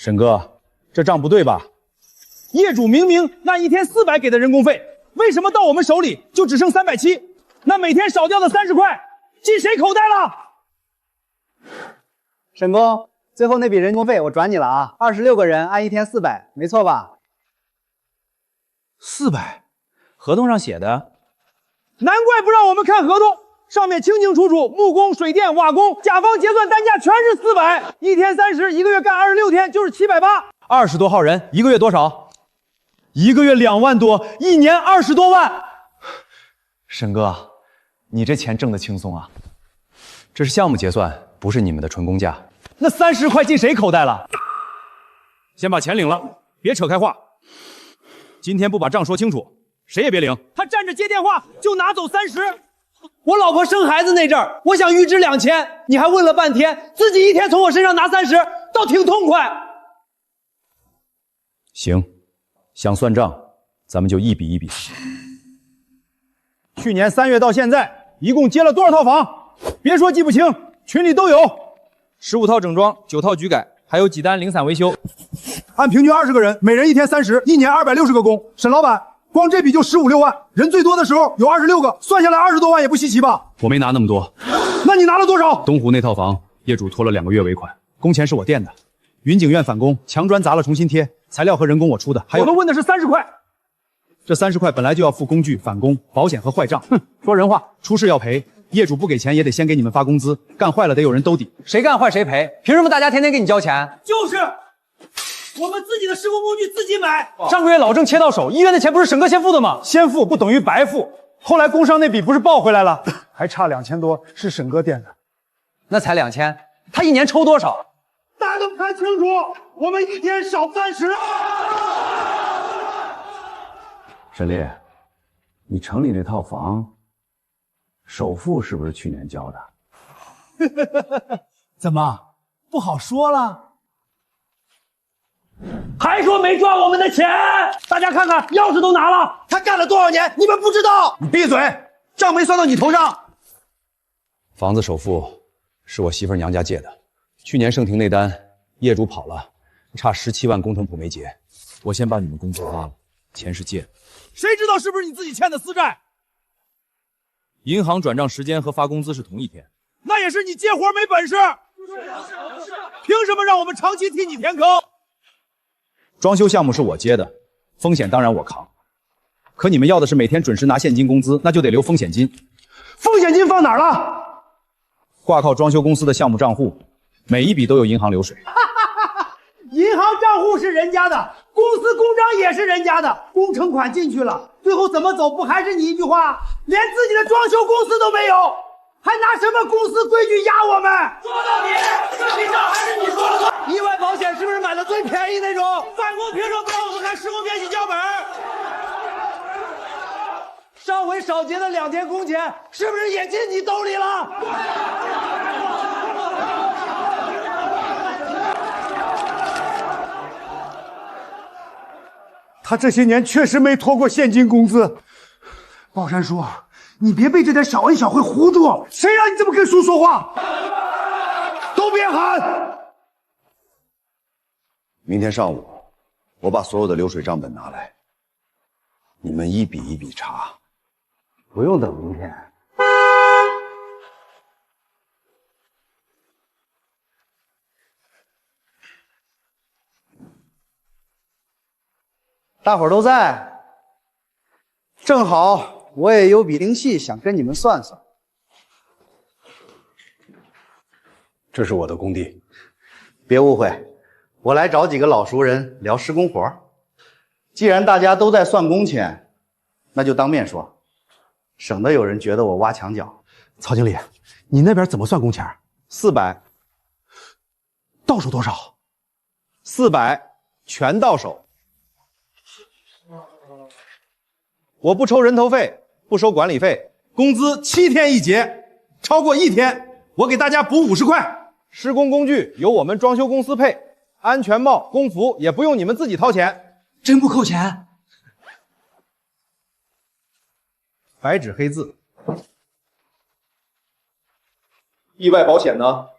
沈哥，这账不对吧？业主明明那一天400给的人工费，为什么到我们手里就只剩370？那每天少掉的30块进谁口袋了？沈工，最后那笔人工费我转你了啊，26个人按一天400，没错吧？400，合同上写的。难怪不让我们看合同，上面清清楚楚，木工、水电、瓦工，甲方结算单价全是400，一天30，一个月干26天就是780，20多号人，一个月多少？一个月2万多，一年20多万。沈哥，你这钱挣得轻松啊！这是项目结算，不是你们的纯工价。那30块进谁口袋了？先把钱领了，别扯开话。今天不把账说清楚，谁也别领。他站着接电话就拿走30。我老婆生孩子那阵儿，我想预支2000，你还问了半天，自己一天从我身上拿30，倒挺痛快。行，想算账，咱们就一笔一笔算。去年3月到现在，一共接了多少套房？别说记不清，群里都有。15套整装，9套局改，还有几单零散维修。按平均20个人，每人一天30，一年260个工。沈老板，光这笔就15、16万，人最多的时候有26个，算下来20多万也不稀奇吧？我没拿那么多。那你拿了多少？东湖那套房，业主拖了2个月尾款，工钱是我垫的。云景苑返工，墙砖砸了重新贴，材料和人工我出的。还有，我都问的是30块。这30块本来就要付工具、返工、保险和坏账。哼，说人话，出事要赔。业主不给钱也得先给你们发工资，干坏了得有人兜底。谁干坏谁赔，凭什么大家天天给你交钱？就是，我们自己的施工工具自己买。上个月老郑切到手，医院的钱不是沈哥先付的吗？先付不等于白付，后来工伤那笔不是报回来了，还差2000多，是沈哥垫的。那才2000，他一年抽多少？大家都看清楚，我们一天少30。沈烈，你城里那套房首付是不是去年交的？怎么不好说了？还说没赚我们的钱？大家看看，钥匙都拿了。他干了多少年？你们不知道？你闭嘴！账没算到你头上。房子首付是我媳妇娘家借的，去年盛庭那单业主跑了，差17万工程铺没结，我先把你们工资花了，钱是借的。谁知道是不是你自己欠的私债？银行转账时间和发工资是同一天，那也是你接活没本事。凭什么让我们长期替你填坑？装修项目是我接的，风险当然我扛。可你们要的是每天准时拿现金工资，那就得留风险金。风险金放哪儿了？挂靠装修公司的项目账户，每一笔都有银行流水。银行账户是人家的，公司公章也是人家的，工程款进去了，最后怎么走不还是你一句话？连自己的装修公司都没有，还拿什么公司规矩压我们？说到底，这笔账还是你说了算。意外保险是不是买的最便宜那种？返工凭什么不让我们看施工编辑脚本？上回少结的2天工钱，是不是也进你兜里了？他这些年确实没拖过现金工资。宝山叔，你别被这点小恩小惠糊住，谁让你这么跟叔说话？都别喊！明天上午，我把所有的流水账本拿来，你们一笔一笔查，不用等明天。大伙儿都在，正好我也有笔零细想跟你们算算。这是我的工地，别误会，我来找几个老熟人聊施工活。既然大家都在算工钱，那就当面说，省得有人觉得我挖墙脚。曹经理，你那边怎么算工钱？400，到手多少？400，全到手。我不抽人头费，不收管理费，工资7天一结，超过1天，我给大家补50块。施工工具由我们装修公司配，安全帽、工服也不用你们自己掏钱。真不扣钱？白纸黑字。意外保险呢？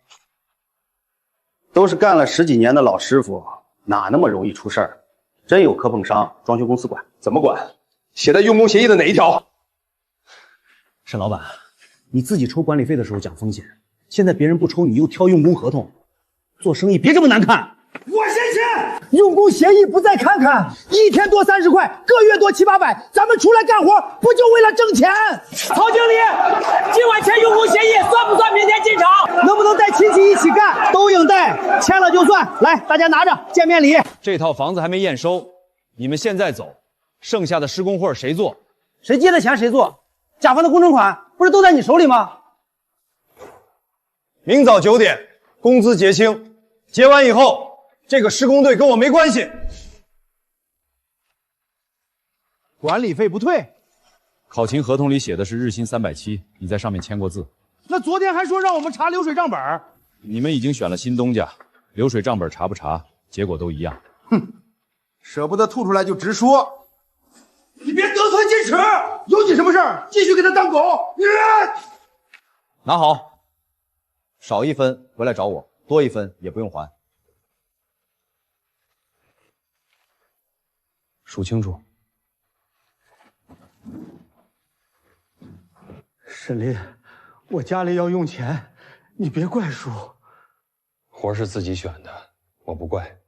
都是干了10几年的老师傅，哪那么容易出事儿？真有磕碰伤，装修公司管。怎么管？写在用工协议的哪一条？沈老板，你自己抽管理费的时候讲风险，现在别人不抽，你又挑用工合同，做生意别这么难看。我先签，用工协议不再看看，一天多30块，个月多7、8百，咱们出来干活不就为了挣钱？曹经理，今晚签用工协议算不算明天进场？能不能带亲戚一起干？都应带，签了就算。来，大家拿着见面礼。这套房子还没验收，你们现在走，剩下的施工活谁做？谁接的钱谁做，甲方的工程款不是都在你手里吗？明早9点，工资结清，结完以后。这个施工队跟我没关系，管理费不退。考勤合同里写的是日薪370，你在上面签过字。那昨天还说让我们查流水账本。你们已经选了新东家，流水账本查不查，结果都一样。哼，舍不得吐出来就直说。你别得寸进尺，有你什么事儿？继续给他当狗。拿好，少1分回来找我，多1分也不用还。数清楚。沈林，我家里要用钱，你别怪叔。活是自己选的，我不怪。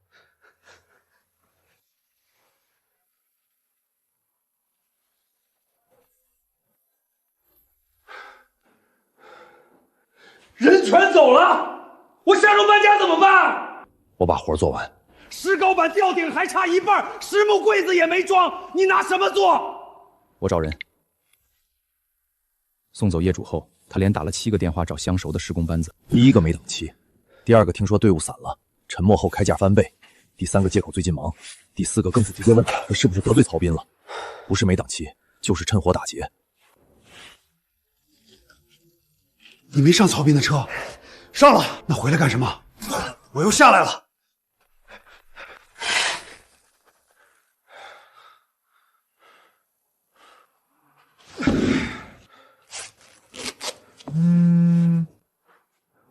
人全走了，我下周搬家怎么办？我把活做完。石膏板吊顶还差一半，实木柜子也没装，你拿什么做？我找人。送走业主后，他连打了7个电话找相熟的施工班子。第1个没档期，第2个听说队伍散了，沉默后开价翻倍，第3个借口最近忙，第4个更是直接问他是不是得罪曹斌了，不是没档期，就是趁火打劫。你没上曹斌的车？上了。那回来干什么？我又下来了。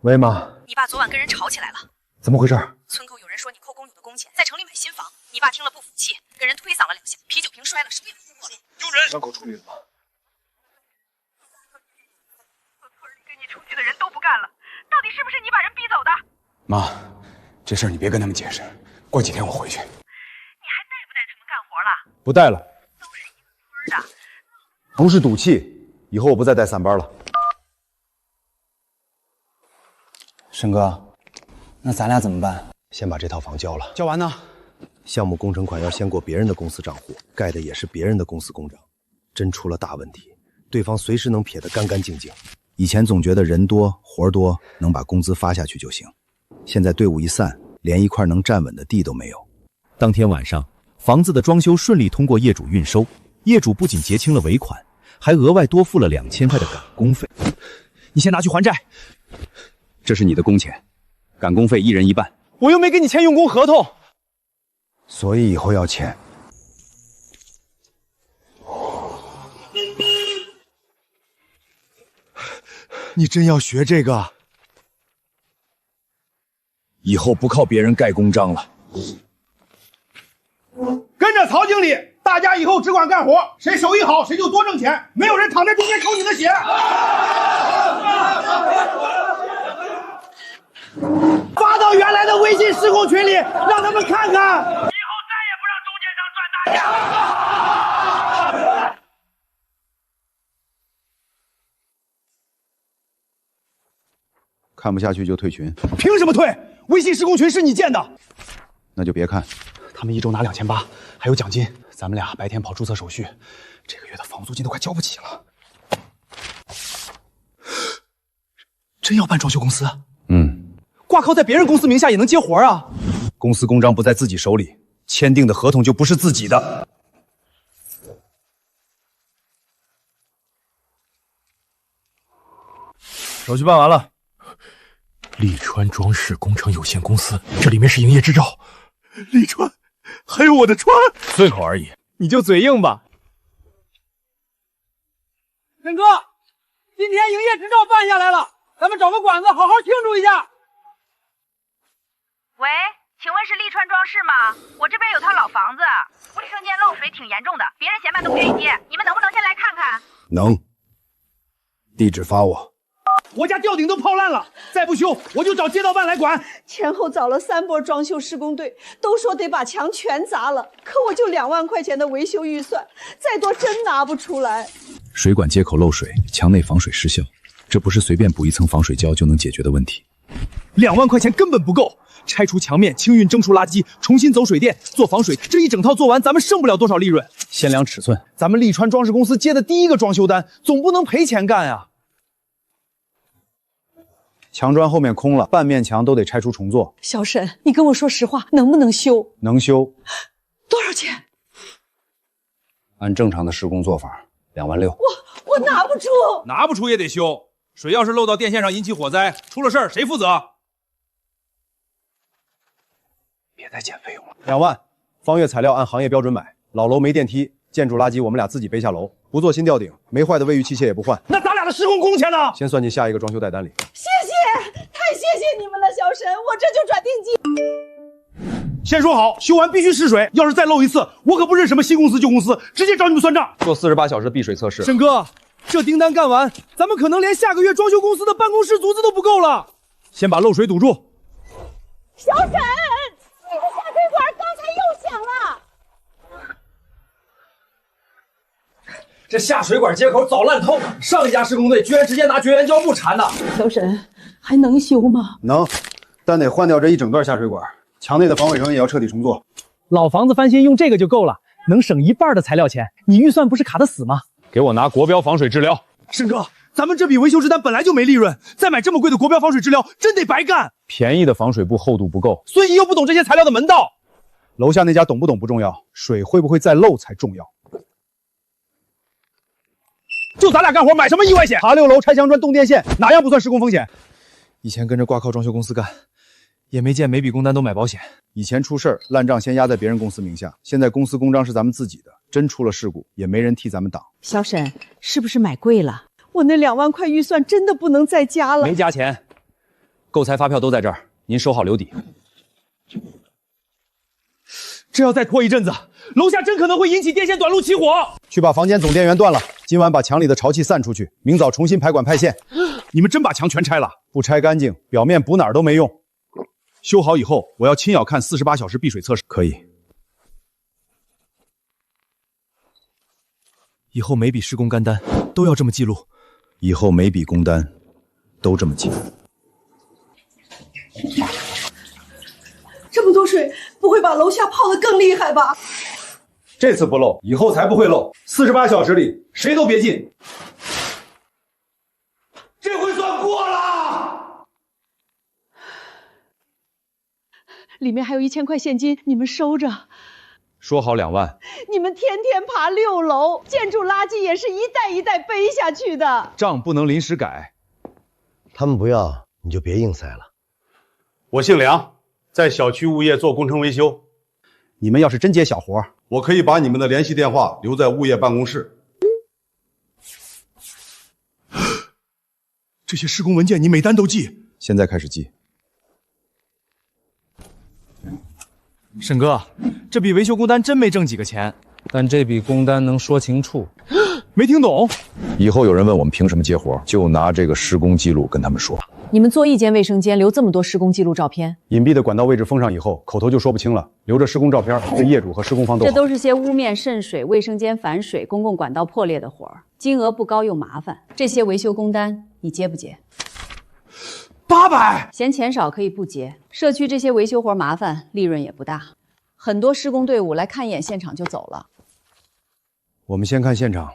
喂，妈。你爸昨晚跟人吵起来了，怎么回事？村口有人说你扣工友的工钱，在城里买新房。你爸听了不服气，跟人推搡了2下，啤酒瓶摔了，手也扶过了。有人。伤口处理了吗？村里跟你出去的人都不干了，到底是不是你把人逼走的？妈，这事儿你别跟他们解释，过几天我回去。你还带不带他们干活了？不带了。都是一个村的。不是赌气，以后我不再带3班了。沈哥，那咱俩怎么办？先把这套房交了。交完呢？项目工程款要先过别人的公司账户，盖的也是别人的公司公章。真出了大问题，对方随时能撇得干干净净。以前总觉得人多活多，能把工资发下去就行。现在队伍一散，连一块能站稳的地都没有。当天晚上，房子的装修顺利通过业主运收，业主不仅结清了尾款，还额外多付了2000块的赶工费。你先拿去还债。这是你的工钱，赶工费1人1半。我又没跟你签用工合同，所以以后要签。你真要学这个？以后不靠别人盖公章了。跟着曹经理，大家以后只管干活，谁手艺好谁就多挣钱，没有人躺在中间抽你的血。发到原来的微信施工群里，让他们看看。以后再也不让中间商赚大钱。看不下去就退群。凭什么退？微信施工群是你建的。那就别看。他们1周拿2800，还有奖金。咱们俩白天跑注册手续，这个月的房租金都快交不起了。真要办装修公司？挂靠在别人公司名下也能接活啊！公司公章不在自己手里，签订的合同就不是自己的。手续办完了。利川装饰工程有限公司，这里面是营业执照。利川，还有我的川，顺口而已。你就嘴硬吧。沈哥，今天营业执照办下来了，咱们找个馆子好好庆祝一下。喂，请问是利川装饰吗？我这边有套老房子，卫生间漏水挺严重的，别人嫌慢都不愿意接，你们能不能先来看看？能。地址发我。我家吊顶都泡烂了，再不修我就找街道办来管。前后找了3波装修施工队，都说得把墙全砸了，可我就2万块钱的维修预算，再多真拿不出来。水管接口漏水，墙内防水失效，这不是随便补一层防水胶就能解决的问题。2万块钱根本不够，拆除墙面、清运蒸除垃圾、重新走水电、做防水，这一整套做完，咱们剩不了多少利润。先量尺寸，咱们利川装饰公司接的第一个装修单，总不能赔钱干啊。墙砖后面空了，半面墙都得拆除重做。小沈，你跟我说实话，能不能修？能修。多少钱？按正常的施工做法，2万6。我拿不出，拿不出也得修。水要是漏到电线上引起火灾，出了事儿谁负责？别再减费用了。2万，方月材料按行业标准买。老楼没电梯，建筑垃圾我们俩自己背下楼，不做新吊顶，没坏的卫浴器械也不换。那咱俩的施工工钱呢？先算进下一个装修带单里。谢谢，太谢谢你们了，小沈，我这就转定金。先说好，修完必须试水，要是再漏一次，我可不认什么新公司旧公司，直接找你们算账。做48小时的避水测试。沈哥，这订单干完，咱们可能连下个月装修公司的办公室租子都不够了。先把漏水堵住。小沈，你的下水管刚才又响了。这下水管接口早烂透了，上一家施工队居然直接拿绝缘胶布缠的。小沈，还能修吗？能，但得换掉这一整段下水管，墙内的防伪层也要彻底重做。老房子翻新用这个就够了，能省1半的材料钱。你预算不是卡得死吗？给我拿国标防水治疗。沈哥，咱们这笔维修之单本来就没利润，再买这么贵的国标防水治疗，真得白干。便宜的防水布厚度不够，孙姨又不懂这些材料的门道。楼下那家懂不懂不重要，水会不会再漏才重要。就咱俩干活，买什么意外险？爬6楼拆墙砖动电线，哪样不算施工风险？以前跟着挂靠装修公司干，也没见每笔工单都买保险。以前出事儿，烂账先压在别人公司名下，现在公司公章是咱们自己的，真出了事故也没人替咱们挡。小沈，是不是买贵了？我那2万块预算真的不能再加了。没加钱，购材发票都在这儿，您收好留底。这要再拖一阵子，楼下真可能会引起电线短路起火。去把房间总电源断了，今晚把墙里的潮气散出去，明早重新排管派线。你们真把墙全拆了？不拆干净，表面补哪儿都没用。修好以后，我要亲眼看48小时避水测试。可以。以后每笔施工干单都要这么记录。以后每笔工单都这么记录。这么多水，不会把楼下泡得更厉害吧？这次不漏，以后才不会漏。48小时里谁都别进。这回算过了。里面还有1000块现金，你们收着。说好2万。你们天天爬6楼，建筑垃圾也是一袋一袋背下去的。账不能临时改。他们不要，你就别硬塞了。我姓梁，在小区物业做工程维修。你们要是真接小活，我可以把你们的联系电话留在物业办公室。这些施工文件你每单都记。现在开始记。沈哥，这笔维修工单真没挣几个钱，但这笔工单能说清楚。没听懂。以后有人问我们凭什么接活，就拿这个施工记录跟他们说。你们做一间卫生间留这么多施工记录照片，隐蔽的管道位置封上以后，口头就说不清了。留着施工照片，对业主和施工方都好。这都是些屋面渗水、卫生间反水、公共管道破裂的活儿，金额不高又麻烦。这些维修工单你接不接？800，嫌钱少可以不接。社区这些维修活麻烦，利润也不大，很多施工队伍来看一眼现场就走了。我们先看现场，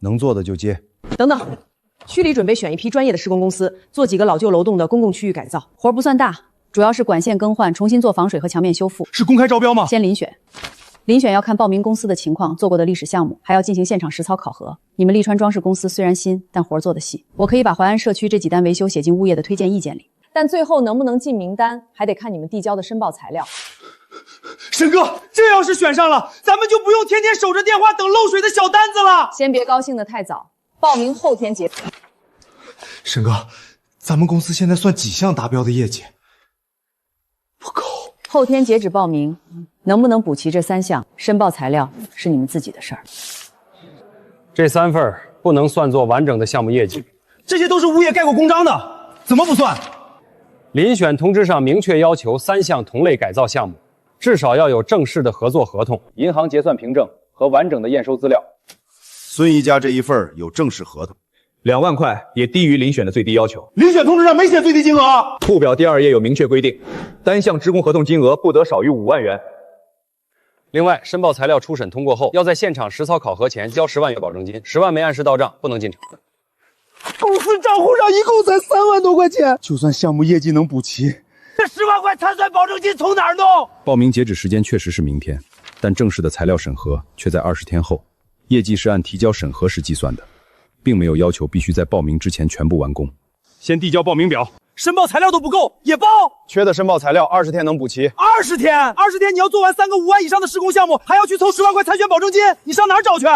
能做的就接。等等，区里准备选一批专业的施工公司，做几个老旧楼栋的公共区域改造。活不算大，主要是管线更换、重新做防水和墙面修复。是公开招标吗？先遴选。遴选要看报名公司的情况、做过的历史项目，还要进行现场实操考核。你们利川装饰公司虽然新，但活做得细。我可以把淮安社区这几单维修写进物业的推荐意见里，但最后能不能进名单，还得看你们递交的申报材料。沈哥，这要是选上了，咱们就不用天天守着电话等漏水的小单子了。先别高兴得太早，报名后天结。沈哥，咱们公司现在算几项达标的业绩？不够。后天截止报名，能不能补齐这3项，申报材料是你们自己的事儿。这3份不能算作完整的项目业绩，这些都是物业盖过公章的，怎么不算？遴选通知上明确要求3项同类改造项目，至少要有正式的合作合同、银行结算凭证和完整的验收资料。孙一家这一份有正式合同，2万块也低于遴选的最低要求。遴选通知上没写最低金额，附表第2页有明确规定，单项职工合同金额不得少于5万元。另外，申报材料初审通过后，要在现场实操考核前交10万元保证金，10万没按时到账，不能进场。公司账户上一共才3万多块钱，就算项目业绩能补齐，这10万块参算保证金从哪儿弄？报名截止时间确实是明天，但正式的材料审核却在20天后，业绩是按提交审核时计算的，并没有要求必须在报名之前全部完工。先递交报名表，申报材料都不够也报，缺的申报材料20天能补齐。20天，20天你要做完3个5万以上的施工项目，还要去凑10万块参选保证金，你上哪儿找去？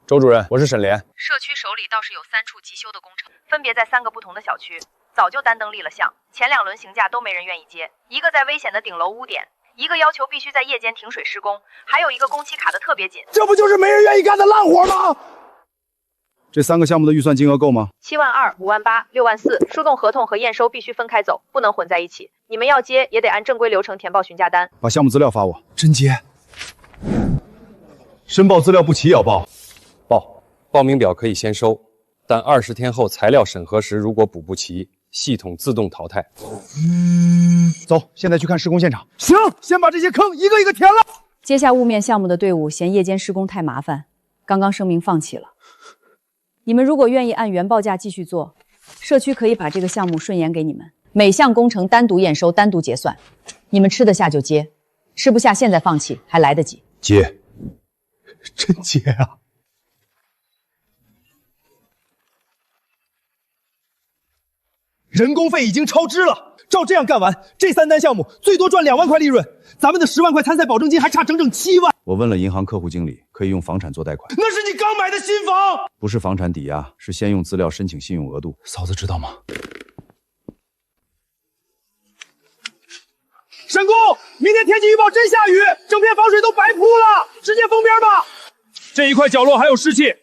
周主任，我是沈莲。社区手里倒是有3处急修的工程，分别在3个不同的小区，早就单登立了项，前2轮询价都没人愿意接。一个在危险的顶楼污点，一个要求必须在夜间停水施工，还有一个工期卡得特别紧。这不就是没人愿意干的烂活吗？这3个项目的预算金额够吗？7万2、5万8、6万4，疏动合同和验收必须分开走，不能混在一起。你们要接也得按正规流程填报询价单。把项目资料发我。真接。申报资料不齐也要报。报名表可以先收，但20天后材料审核时如果补不齐，系统自动淘汰。走，现在去看施工现场。行，先把这些坑一个一个填了。接下雾面项目的队伍嫌夜间施工太麻烦，刚刚声明放弃了。你们如果愿意按原报价继续做，社区可以把这个项目顺延给你们，每项工程单独验收、单独结算。你们吃得下就接，吃不下现在放弃还来得及。接，真接啊！人工费已经超支了，照这样干完，这3单项目最多赚2万块利润，咱们的10万块参赛保证金还差整整7万。我问了银行客户经理，可以用房产做贷款。那是你刚买的新房，不是房产抵押，是先用资料申请信用额度。嫂子知道吗？沈工，明天天气预报真下雨，整片防水都白铺了，直接封边吧。这一块角落还有湿气，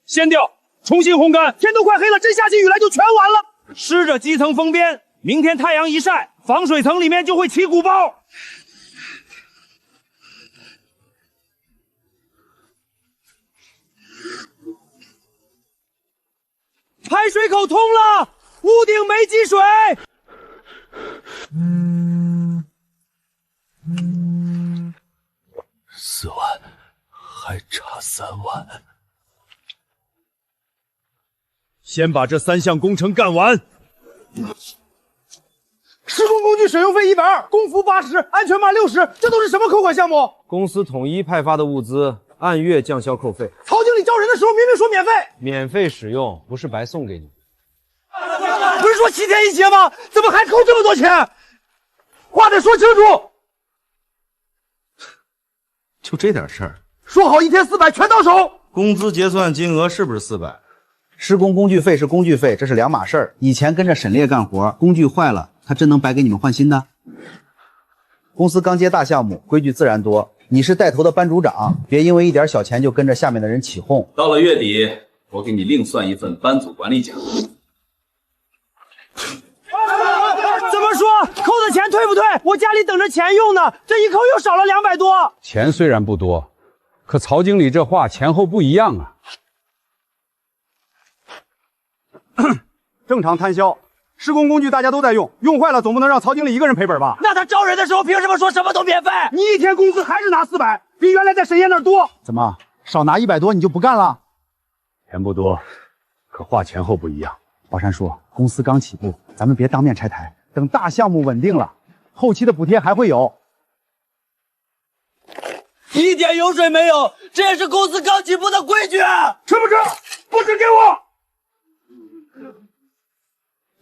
掀掉，重新烘干。天都快黑了，真下起雨来就全完了。湿着基层封边，明天太阳一晒，防水层里面就会起鼓包。排水口通了，屋顶没积水。4万，还差3万。先把这3项工程干完。施工工具使用费120，工服80，安全码60，这都是什么扣款项目？公司统一派发的物资，按月降销扣费。曹经理招人的时候明明说免费，免费使用不是白送给你。不是说7天一结吗？怎么还扣这么多钱？话得说清楚。就这点事儿，说好1天400全到手，工资结算金额是不是400？施工工具费是工具费，这是2码事儿。以前跟着沈烈干活，工具坏了，他真能白给你们换新的？公司刚接大项目，规矩自然多。你是带头的班组长，别因为一点小钱就跟着下面的人起哄。到了月底，我给你另算一份班组管理奖。怎么说？扣的钱退不退？我家里等着钱用呢，这一扣又少了200多。钱虽然不多，可曹经理这话前后不一样啊。正常摊销，施工工具大家都在用，用坏了总不能让曹经理一个人赔本吧？那他招人的时候凭什么说什么都免费？你1天工资还是拿400，比原来在沈烨那儿多。怎么少拿100多你就不干了？钱不多，可话前后不一样。宝山叔，公司刚起步，咱们别当面拆台，等大项目稳定了，后期的补贴还会有。一点油水没有，这也是公司刚起步的规矩。吃不吃？不吃给我。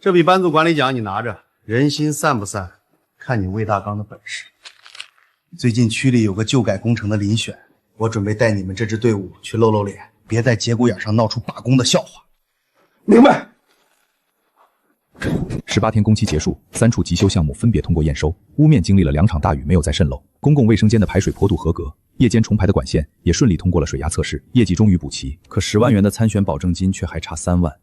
这笔班组管理奖你拿着，人心散不散，看你魏大刚的本事。最近区里有个旧改工程的遴选，我准备带你们这支队伍去露露脸，别在节骨眼上闹出罢工的笑话。明白。18天工期结束，3处急修项目分别通过验收，屋面经历了2场大雨没有再渗漏，公共卫生间的排水坡度合格，夜间重排的管线也顺利通过了水压测试，业绩终于补齐。可10万元的参选保证金却还差3万。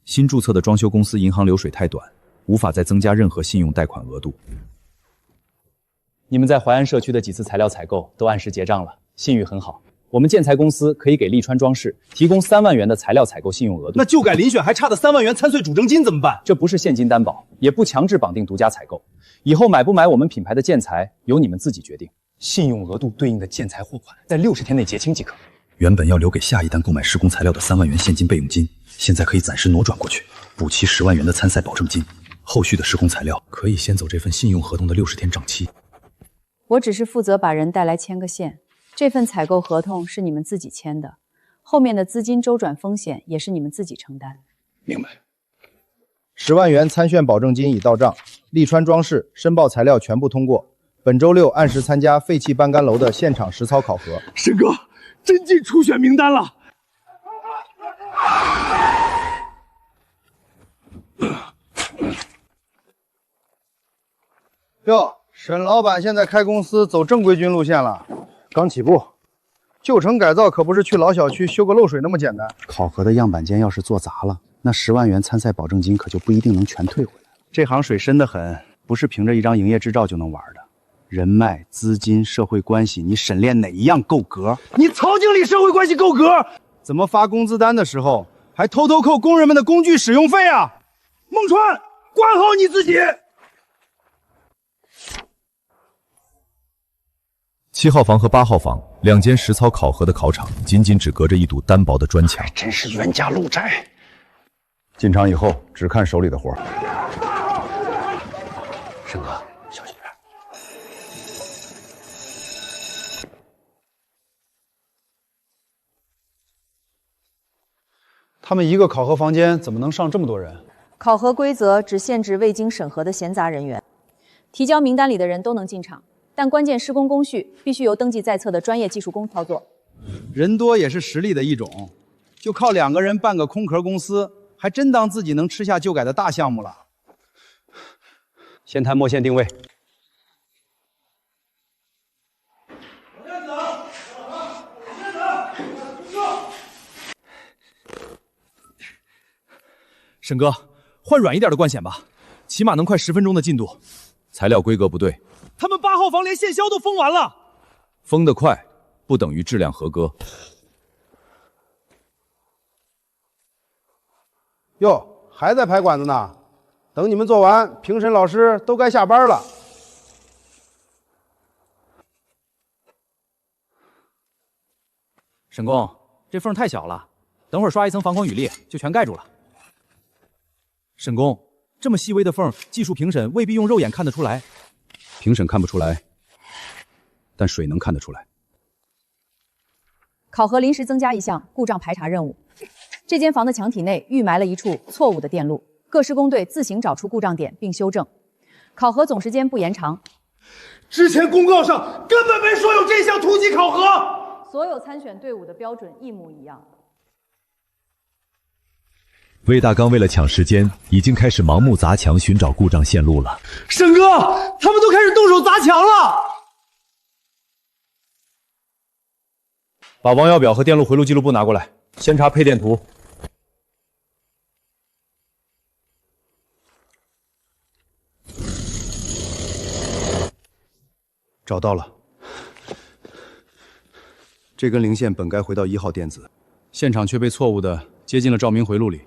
新注册的装修公司银行流水太短，无法再增加任何信用贷款额度。你们在淮安社区的几次材料采购都按时结账了，信誉很好。我们建材公司可以给利川装饰提供3万元的材料采购信用额度。那旧改遴选还差的3万元参税主征金怎么办？这不是现金担保，也不强制绑定独家采购。以后买不买我们品牌的建材，由你们自己决定。信用额度对应的建材货款，在60天内结清即可。原本要留给下一单购买施工材料的3万元现金备用金，现在可以暂时挪转过去，补齐10万元的参赛保证金。后续的施工材料可以先走这份信用合同的60天账期。我只是负责把人带来牵个线。这份采购合同是你们自己签的，后面的资金周转风险也是你们自己承担。明白。10万元参选保证金已到账，利川装饰申报材料全部通过。本周6按时参加废弃半干楼的现场实操考核。沈哥，真进初选名单了。哟，沈老板现在开公司走正规军路线了。刚起步，旧城改造可不是去老小区修个漏水那么简单。考核的样板间要是做砸了，那10万元参赛保证金可就不一定能全退回来。这行水深得很，不是凭着一张营业执照就能玩的。人脉、资金、社会关系，你沈炼哪一样够格？你曹经理社会关系够格？怎么发工资单的时候还偷偷扣工人们的工具使用费啊？孟川，管好你自己。7号房和8号房2间实操考核的考场，仅只隔着一堵单薄的砖墙。真是冤家路窄。进场以后只看手里的活。沈哥，小心点。他们一个考核房间怎么能上这么多人？考核规则只限制未经审核的闲杂人员，提交名单里的人都能进场。但关键施工工序必须由登记在册的专业技术工操作。人多也是实力的一种，就靠2个人办个空壳公司，还真当自己能吃下旧改的大项目了。先谈墨线定位。沈哥，换软一点的灌线吧，起码能快10分钟的进度。材料规格不对。他们8号房连线销都封完了。封得快不等于质量合格。哟，还在排管子呢？等你们做完，评审老师都该下班了。沈工，这缝太小了，等会儿刷一层防狂雨粒就全盖住了。沈工，这么细微的缝，技术评审未必用肉眼看得出来。评审看不出来，但水能看得出来。考核临时增加一项故障排查任务，这间房的墙体内预埋了一处错误的电路，各施工队自行找出故障点并修正。考核总时间不延长。之前公告上根本没说有这项突击考核。所有参选队伍的标准一模一样。魏大刚为了抢时间，已经开始盲目砸墙寻找故障线路了。沈哥，他们都开始动手砸墙了。把王耀表和电路回路记录簿拿过来，先查配电图。找到了，这根零线本该回到1号电子，现场却被错误的接进了照明回路里。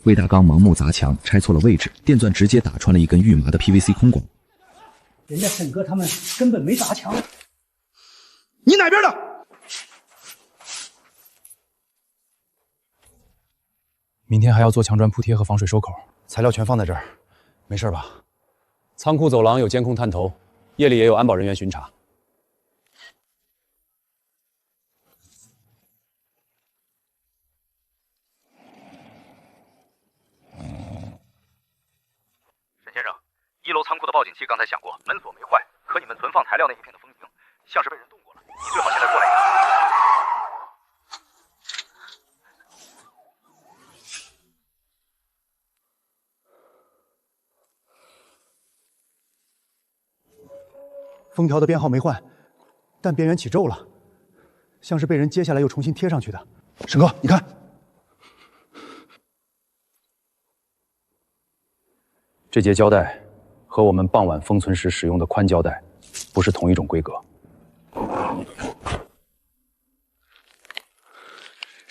魏大刚盲目砸墙，拆错了位置，电钻直接打穿了一根预麻的 PVC 空管。人家沈哥他们根本没砸墙。你哪边的？明天还要做墙砖铺贴和防水收口，材料全放在这儿，没事吧？仓库走廊有监控探头，夜里也有安保人员巡查。沈先生，1楼楼仓库的报警器刚才响过，门锁没坏，可你们存放材料那一片的风铃像是被人动过了。你最好现在过来一趟。封条的编号没换，但边缘起皱了，像是被人揭下来又重新贴上去的。沈哥，你看，这节胶带和我们傍晚封存时使用的宽胶带不是同一种规格。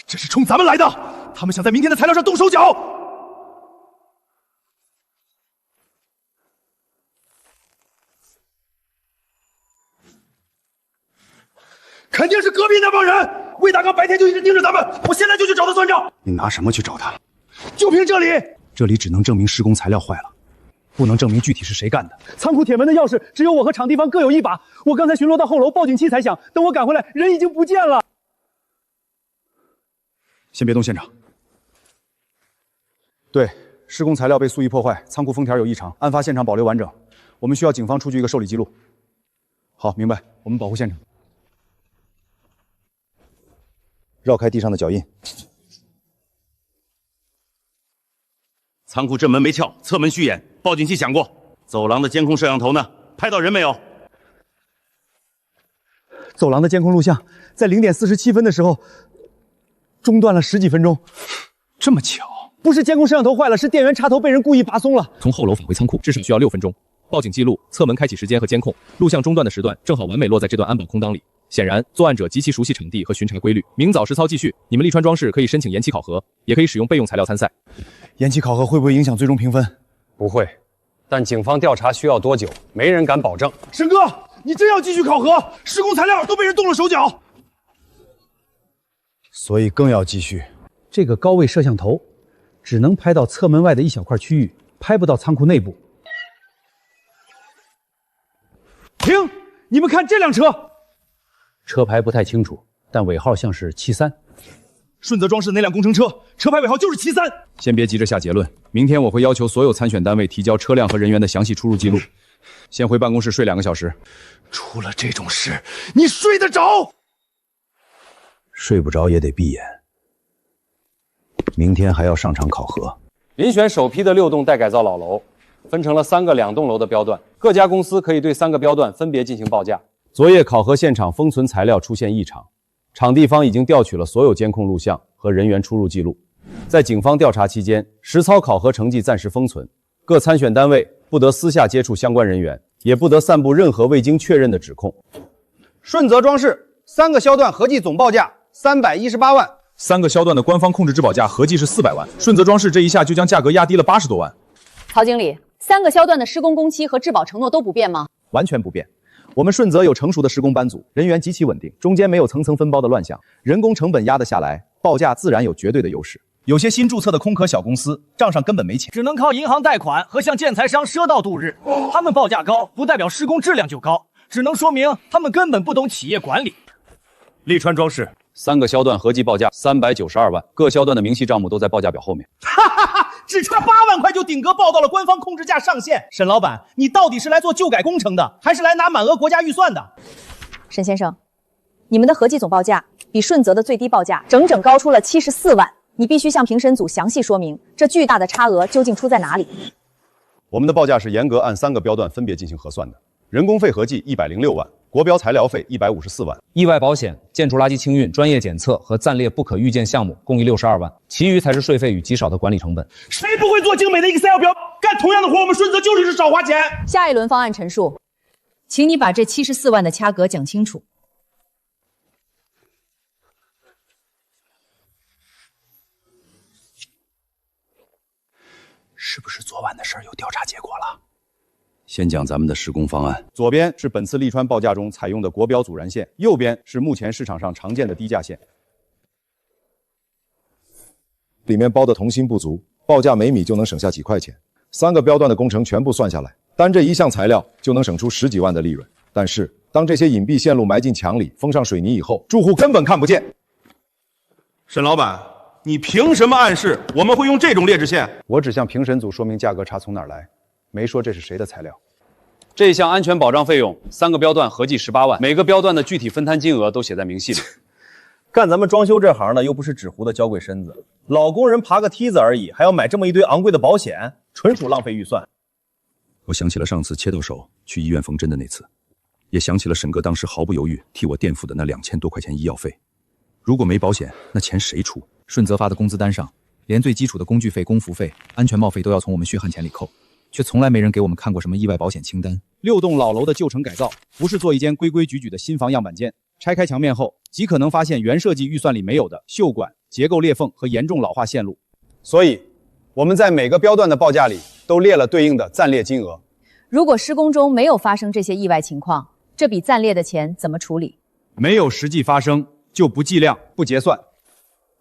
这是冲咱们来的，他们想在明天的材料上动手脚。肯定是隔壁那帮人，魏大刚白天就一直盯着咱们，我现在就去找他算账。你拿什么去找他？就凭这里，这里只能证明施工材料坏了，不能证明具体是谁干的。仓库铁门的钥匙只有我和场地方各有一把，我刚才巡逻到后楼，报警器才响，等我赶回来，人已经不见了。先别动现场。对，施工材料被蓄意破坏，仓库封条有异常，案发现场保留完整，我们需要警方出具一个受理记录。好，明白，我们保护现场。绕开地上的脚印。仓库正门没撬，侧门虚掩，报警器响过。走廊的监控摄像头呢？拍到人没有？走廊的监控录像在0点47分的时候中断了10几分钟。这么巧？不是监控摄像头坏了，是电源插头被人故意拔松了。从后楼返回仓库至少需要6分钟。报警记录、侧门开启时间和监控录像中断的时段正好完美落在这段安保空档里。显然，作案者极其熟悉场地和巡查规律。明早实操继续，你们利川装饰可以申请延期考核，也可以使用备用材料参赛。延期考核会不会影响最终评分？不会，但警方调查需要多久，没人敢保证。沈哥，你真要继续考核？施工材料都被人动了手脚，所以更要继续。这个高位摄像头只能拍到侧门外的一小块区域，拍不到仓库内部。停！你们看这辆车。车牌不太清楚，但尾号像是73。顺泽装饰那辆工程车，车牌尾号就是73。先别急着下结论，明天我会要求所有参选单位提交车辆和人员的详细出入记录。先回办公室睡2个小时。出了这种事，你睡得着？睡不着也得闭眼。明天还要上场考核。遴选首批的6栋待改造老楼，分成了3个2栋楼的标段，各家公司可以对3个标段分别进行报价。昨夜考核现场封存材料出现异常，场地方已经调取了所有监控录像和人员出入记录。在警方调查期间，实操考核成绩暂时封存，各参选单位不得私下接触相关人员，也不得散布任何未经确认的指控。顺泽装饰3个销段合计总报价318万，3个销段的官方控制质保价合计是400万。顺泽装饰这一下就将价格压低了80多万。曹经理，3个销段的施工工期和质保承诺都不变吗？完全不变。我们顺泽有成熟的施工班组，人员极其稳定，中间没有层层分包的乱象，人工成本压得下来，报价自然有绝对的优势。有些新注册的空壳小公司，账上根本没钱，只能靠银行贷款和向建材商赊道度日。他们报价高，不代表施工质量就高，只能说明他们根本不懂企业管理。利川装饰3个销段合计报价392万，各销段的明细账目都在报价表后面。只差8万块就顶格报到了官方控制价上限。沈老板，你到底是来做旧改工程的，还是来拿满额国家预算的？沈先生，你们的合计总报价比顺泽的最低报价整整高出了74万，你必须向评审组详细说明这巨大的差额究竟出在哪里。我们的报价是严格按3个标段分别进行核算的，人工费合计106万，国标材料费154万，意外保险、建筑垃圾清运、专业检测和暂列不可预见项目共计62万，其余才是税费与极少的管理成本。谁不会做精美的 Excel 表？干同样的活，我们顺泽就是少花钱。下一轮方案陈述，请你把这74万的掐格讲清楚。是不是昨晚的事有调查结果了？先讲咱们的施工方案，左边是本次利川报价中采用的国标阻燃线，右边是目前市场上常见的低价线。里面包的铜芯不足，报价每米就能省下几块钱。3个标段的工程全部算下来，单这一项材料就能省出10几万的利润。但是当这些隐蔽线路埋进墙里，封上水泥以后，住户根本看不见。沈老板，你凭什么暗示我们会用这种劣质线？我只向评审组说明价格差从哪儿来。没说这是谁的材料。这项安全保障费用3个标段合计18万，每个标段的具体分摊金额都写在明细里。干咱们装修这行的又不是纸糊的娇贵身子，老工人爬个梯子而已，还要买这么一堆昂贵的保险，纯属浪费预算。我想起了上次切到手去医院缝针的那次，也想起了沈哥当时毫不犹豫替我垫付的那2000多块钱医药费。如果没保险，那钱谁出？顺泽发的工资单上，连最基础的工具费、工服费、安全帽费都要从我们血汗钱里扣，却从来没人给我们看过什么意外保险清单。6栋老楼的旧城改造，不是做一间规规矩矩的新房样板间。拆开墙面后，极可能发现原设计预算里没有的锈管、结构裂缝和严重老化线路。所以，我们在每个标段的报价里都列了对应的暂列金额。如果施工中没有发生这些意外情况，这笔暂列的钱怎么处理？没有实际发生就不计量、不结算。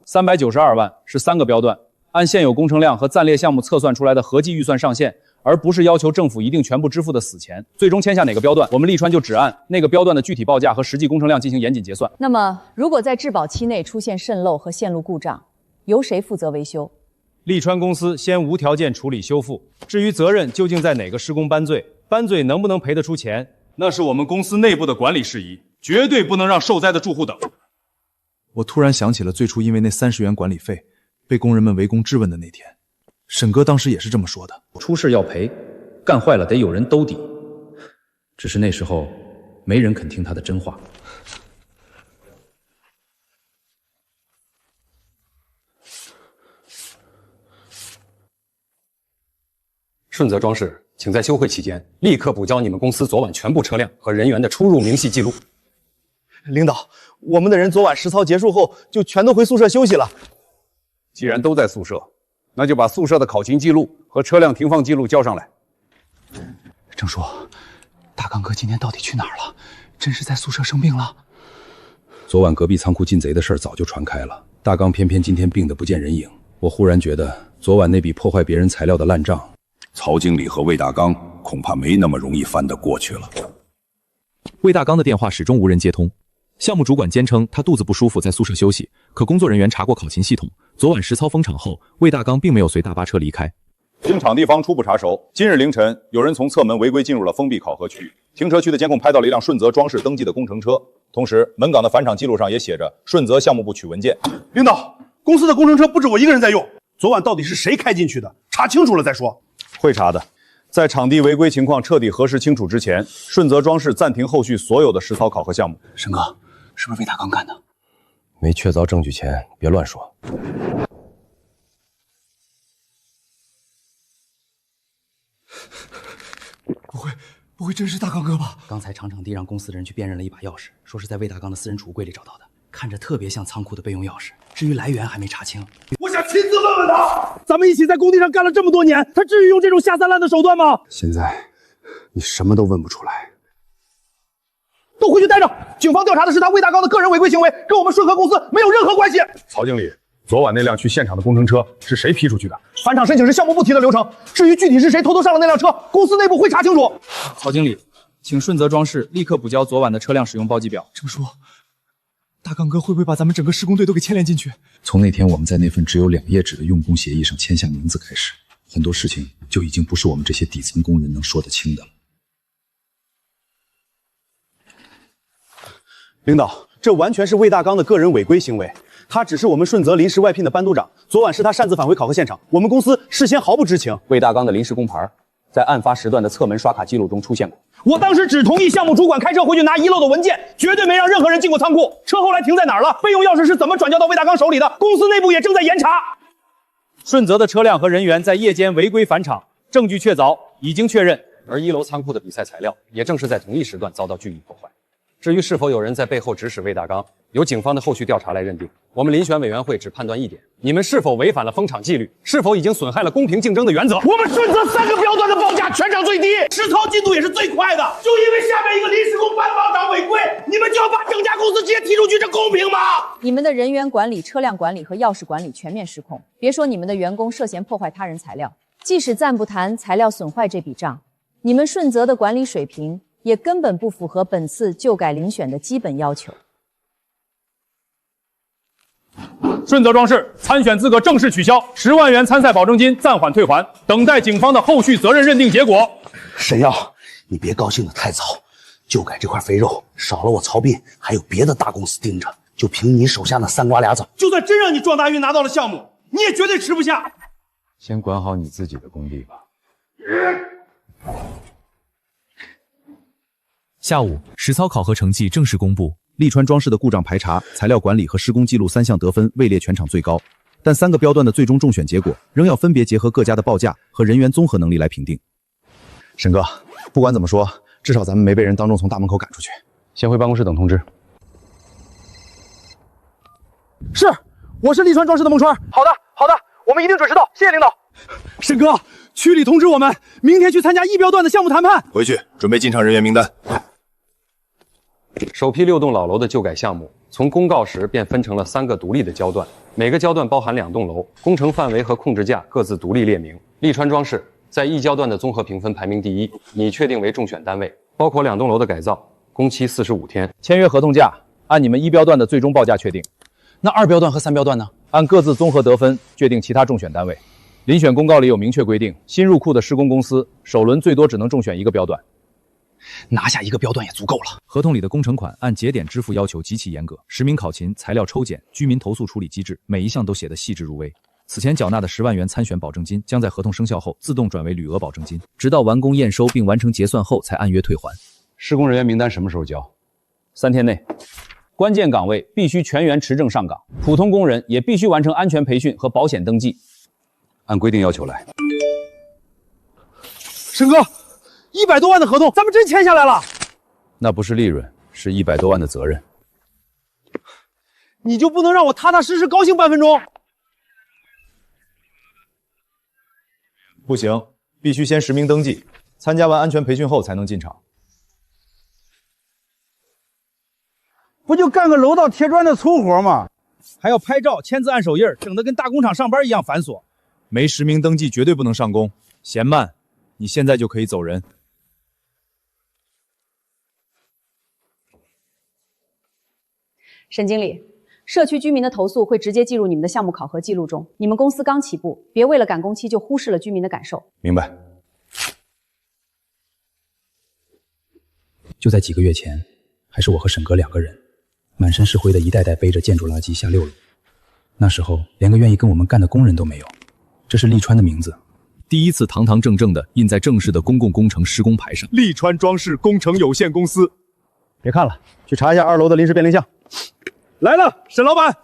392万是3个标段，按现有工程量和暂列项目测算出来的合计预算上限，而不是要求政府一定全部支付的死钱。最终签下哪个标段，我们利川就只按那个标段的具体报价和实际工程量进行严谨结算。那么，如果在质保期内出现渗漏和线路故障，由谁负责维修？利川公司先无条件处理修复，至于责任究竟在哪个施工班罪，班罪能不能赔得出钱，那是我们公司内部的管理事宜，绝对不能让受灾的住户等。我突然想起了最初因为那30元管理费被工人们围攻质问的那天，沈哥当时也是这么说的：出事要赔，干坏了得有人兜底。只是那时候没人肯听他的真话。顺泽装饰，请在休会期间立刻补交你们公司昨晚全部车辆和人员的出入明细记录。领导，我们的人昨晚实操结束后就全都回宿舍休息了。既然都在宿舍，那就把宿舍的考勤记录和车辆停放记录交上来。郑叔，大刚哥今天到底去哪儿了？真是在宿舍生病了？昨晚隔壁仓库进贼的事儿早就传开了，大刚偏偏今天病得不见人影。我忽然觉得昨晚那笔破坏别人材料的烂账，曹经理和魏大刚恐怕没那么容易翻得过去了。魏大刚的电话始终无人接通，项目主管坚称他肚子不舒服，在宿舍休息。可工作人员查过考勤系统，昨晚实操封场后，魏大刚并没有随大巴车离开。经场地方初步查熟，今日凌晨有人从侧门违规进入了封闭考核区，停车区的监控拍到了一辆顺泽装饰登记的工程车，同时门岗的返场记录上也写着顺泽项目部取文件。领导，公司的工程车不止我一个人在用，昨晚到底是谁开进去的？查清楚了再说。会查的。在场地违规情况彻底核实清楚之前，顺泽装饰暂停后续所有的实操考核项目。沈哥，是不是魏大刚干的？没确凿证据前，别乱说。不会真是大刚哥吧？刚才厂长弟让公司的人去辨认了一把钥匙，说是在魏大刚的私人储物柜里找到的，看着特别像仓库的备用钥匙。至于来源还没查清。我想亲自问问他，咱们一起在工地上干了这么多年，他至于用这种下三滥的手段吗？现在你什么都问不出来。都回去待着，警方调查的是他魏大刚的个人违规行为，跟我们顺和公司没有任何关系。曹经理，昨晚那辆去现场的工程车是谁批出去的？返场申请是项目部提的流程，至于具体是谁偷偷上了那辆车，公司内部会查清楚。曹经理，请顺泽装饰立刻补交昨晚的车辆使用报记表。郑叔，大刚哥会不会把咱们整个施工队都给牵连进去？从那天我们在那份只有2页纸的用工协议上签下名字开始，很多事情就已经不是我们这些底层工人能说得清的了。领导，这完全是魏大刚的个人违规行为，他只是我们顺泽临时外聘的班督长，昨晚是他擅自返回考核现场，我们公司事先毫不知情。魏大刚的临时工牌在案发时段的侧门刷卡记录中出现过。我当时只同意项目主管开车回去拿遗漏的文件，绝对没让任何人进过仓库。车后来停在哪儿了？备用钥匙是怎么转交到魏大刚手里的？公司内部也正在严查。顺泽的车辆和人员在夜间违规返场，证据确凿，已经确认。而1楼仓库的比赛材料也正是在同一时段遭到巨力破坏。至于是否有人在背后指使魏大刚，由警方的后续调查来认定。我们遴选委员会只判断一点：你们是否违反了封场纪律，是否已经损害了公平竞争的原则。我们顺泽3个标段的报价全场最低，实操进度也是最快的，就因为下面一个临时工班帮长违规，你们就要把整家公司直接踢出去，这公平吗？你们的人员管理、车辆管理和钥匙管理全面失控。别说你们的员工涉嫌破坏他人材料，即使暂不谈材料损坏这笔账，你们顺泽的管理水平也根本不符合本次旧改遴选的基本要求。顺泽装饰参选资格正式取消，10万元参赛保证金暂缓退还，等待警方的后续责任认定结果。沈耀，你别高兴得太早，就改这块肥肉，少了我曹斌，还有别的大公司盯着。就凭你手下那3瓜俩枣，就算真让你撞大运拿到了项目，你也绝对吃不下。先管好你自己的工地吧。下午，实操考核成绩正式公布。利川装饰的故障排查、材料管理和施工记录3项得分位列全场最高，但3个标段的最终中选结果仍要分别结合各家的报价和人员综合能力来评定。沈哥，不管怎么说，至少咱们没被人当众从大门口赶出去。先回办公室等通知。是，我是利川装饰的孟川。好的，好的，我们一定准时到，谢谢领导。沈哥，区里通知我们，明天去参加1标段的项目谈判。回去准备进场人员名单。首批6栋老楼的旧改项目，从公告时便分成了3个独立的焦段，每个焦段包含2栋楼，工程范围和控制价各自独立列明。利川装饰在1焦段的综合评分排名第1，拟确定为中选单位，包括2栋楼的改造，工期45天。签约合同价按你们1标段的最终报价确定。那2标段和3标段呢？按各自综合得分决定其他中选单位。遴选公告里有明确规定，新入库的施工公司首轮最多只能中选1个标段。拿下1个标段也足够了。合同里的工程款按节点支付要求极其严格，实名考勤、材料抽检、居民投诉处理机制，每一项都写得细致入微。此前缴纳的10万元参选保证金将在合同生效后自动转为履额保证金，直到完工验收并完成结算后才按约退还。施工人员名单什么时候交？3天内。关键岗位必须全员持证上岗，普通工人也必须完成安全培训和保险登记。按规定要求来。沈哥，100多万的合同，咱们真签下来了。那不是利润，是100多万的责任。你就不能让我踏踏实实高兴半分钟？不行，必须先实名登记，参加完安全培训后才能进场。不就干个楼道贴砖的粗活吗？还要拍照、签字、按手印，整得跟大工厂上班一样繁琐。没实名登记绝对不能上工，嫌慢，你现在就可以走人。沈经理，社区居民的投诉会直接记入你们的项目考核记录中。你们公司刚起步，别为了赶工期就忽视了居民的感受。明白。就在几个月前，还是我和沈哥2个人，满身是灰的一袋袋背着建筑垃圾下6楼。那时候连个愿意跟我们干的工人都没有。这是利川的名字，第一次堂堂正正的印在正式的公共工程施工牌上。利川装饰工程有限公司。别看了，去查一下2楼的临时变铃项。来了，沈老板。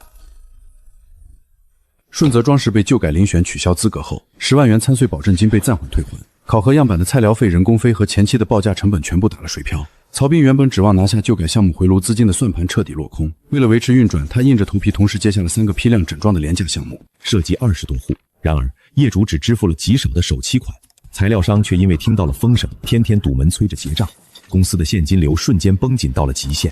顺泽装饰被旧改遴选取消资格后，10万元参税保证金被暂缓退还，考核样板的材料费、人工费和前期的报价成本全部打了水漂。曹斌原本指望拿下旧改项目回炉资金的算盘彻底落空，为了维持运转，他硬着头皮同时接下了3个批量整装的廉价项目，涉及20多户。然而，业主只支付了极少的首期款，材料商却因为听到了风声，天天堵门催着结账，公司的现金流瞬间绷紧到了极限。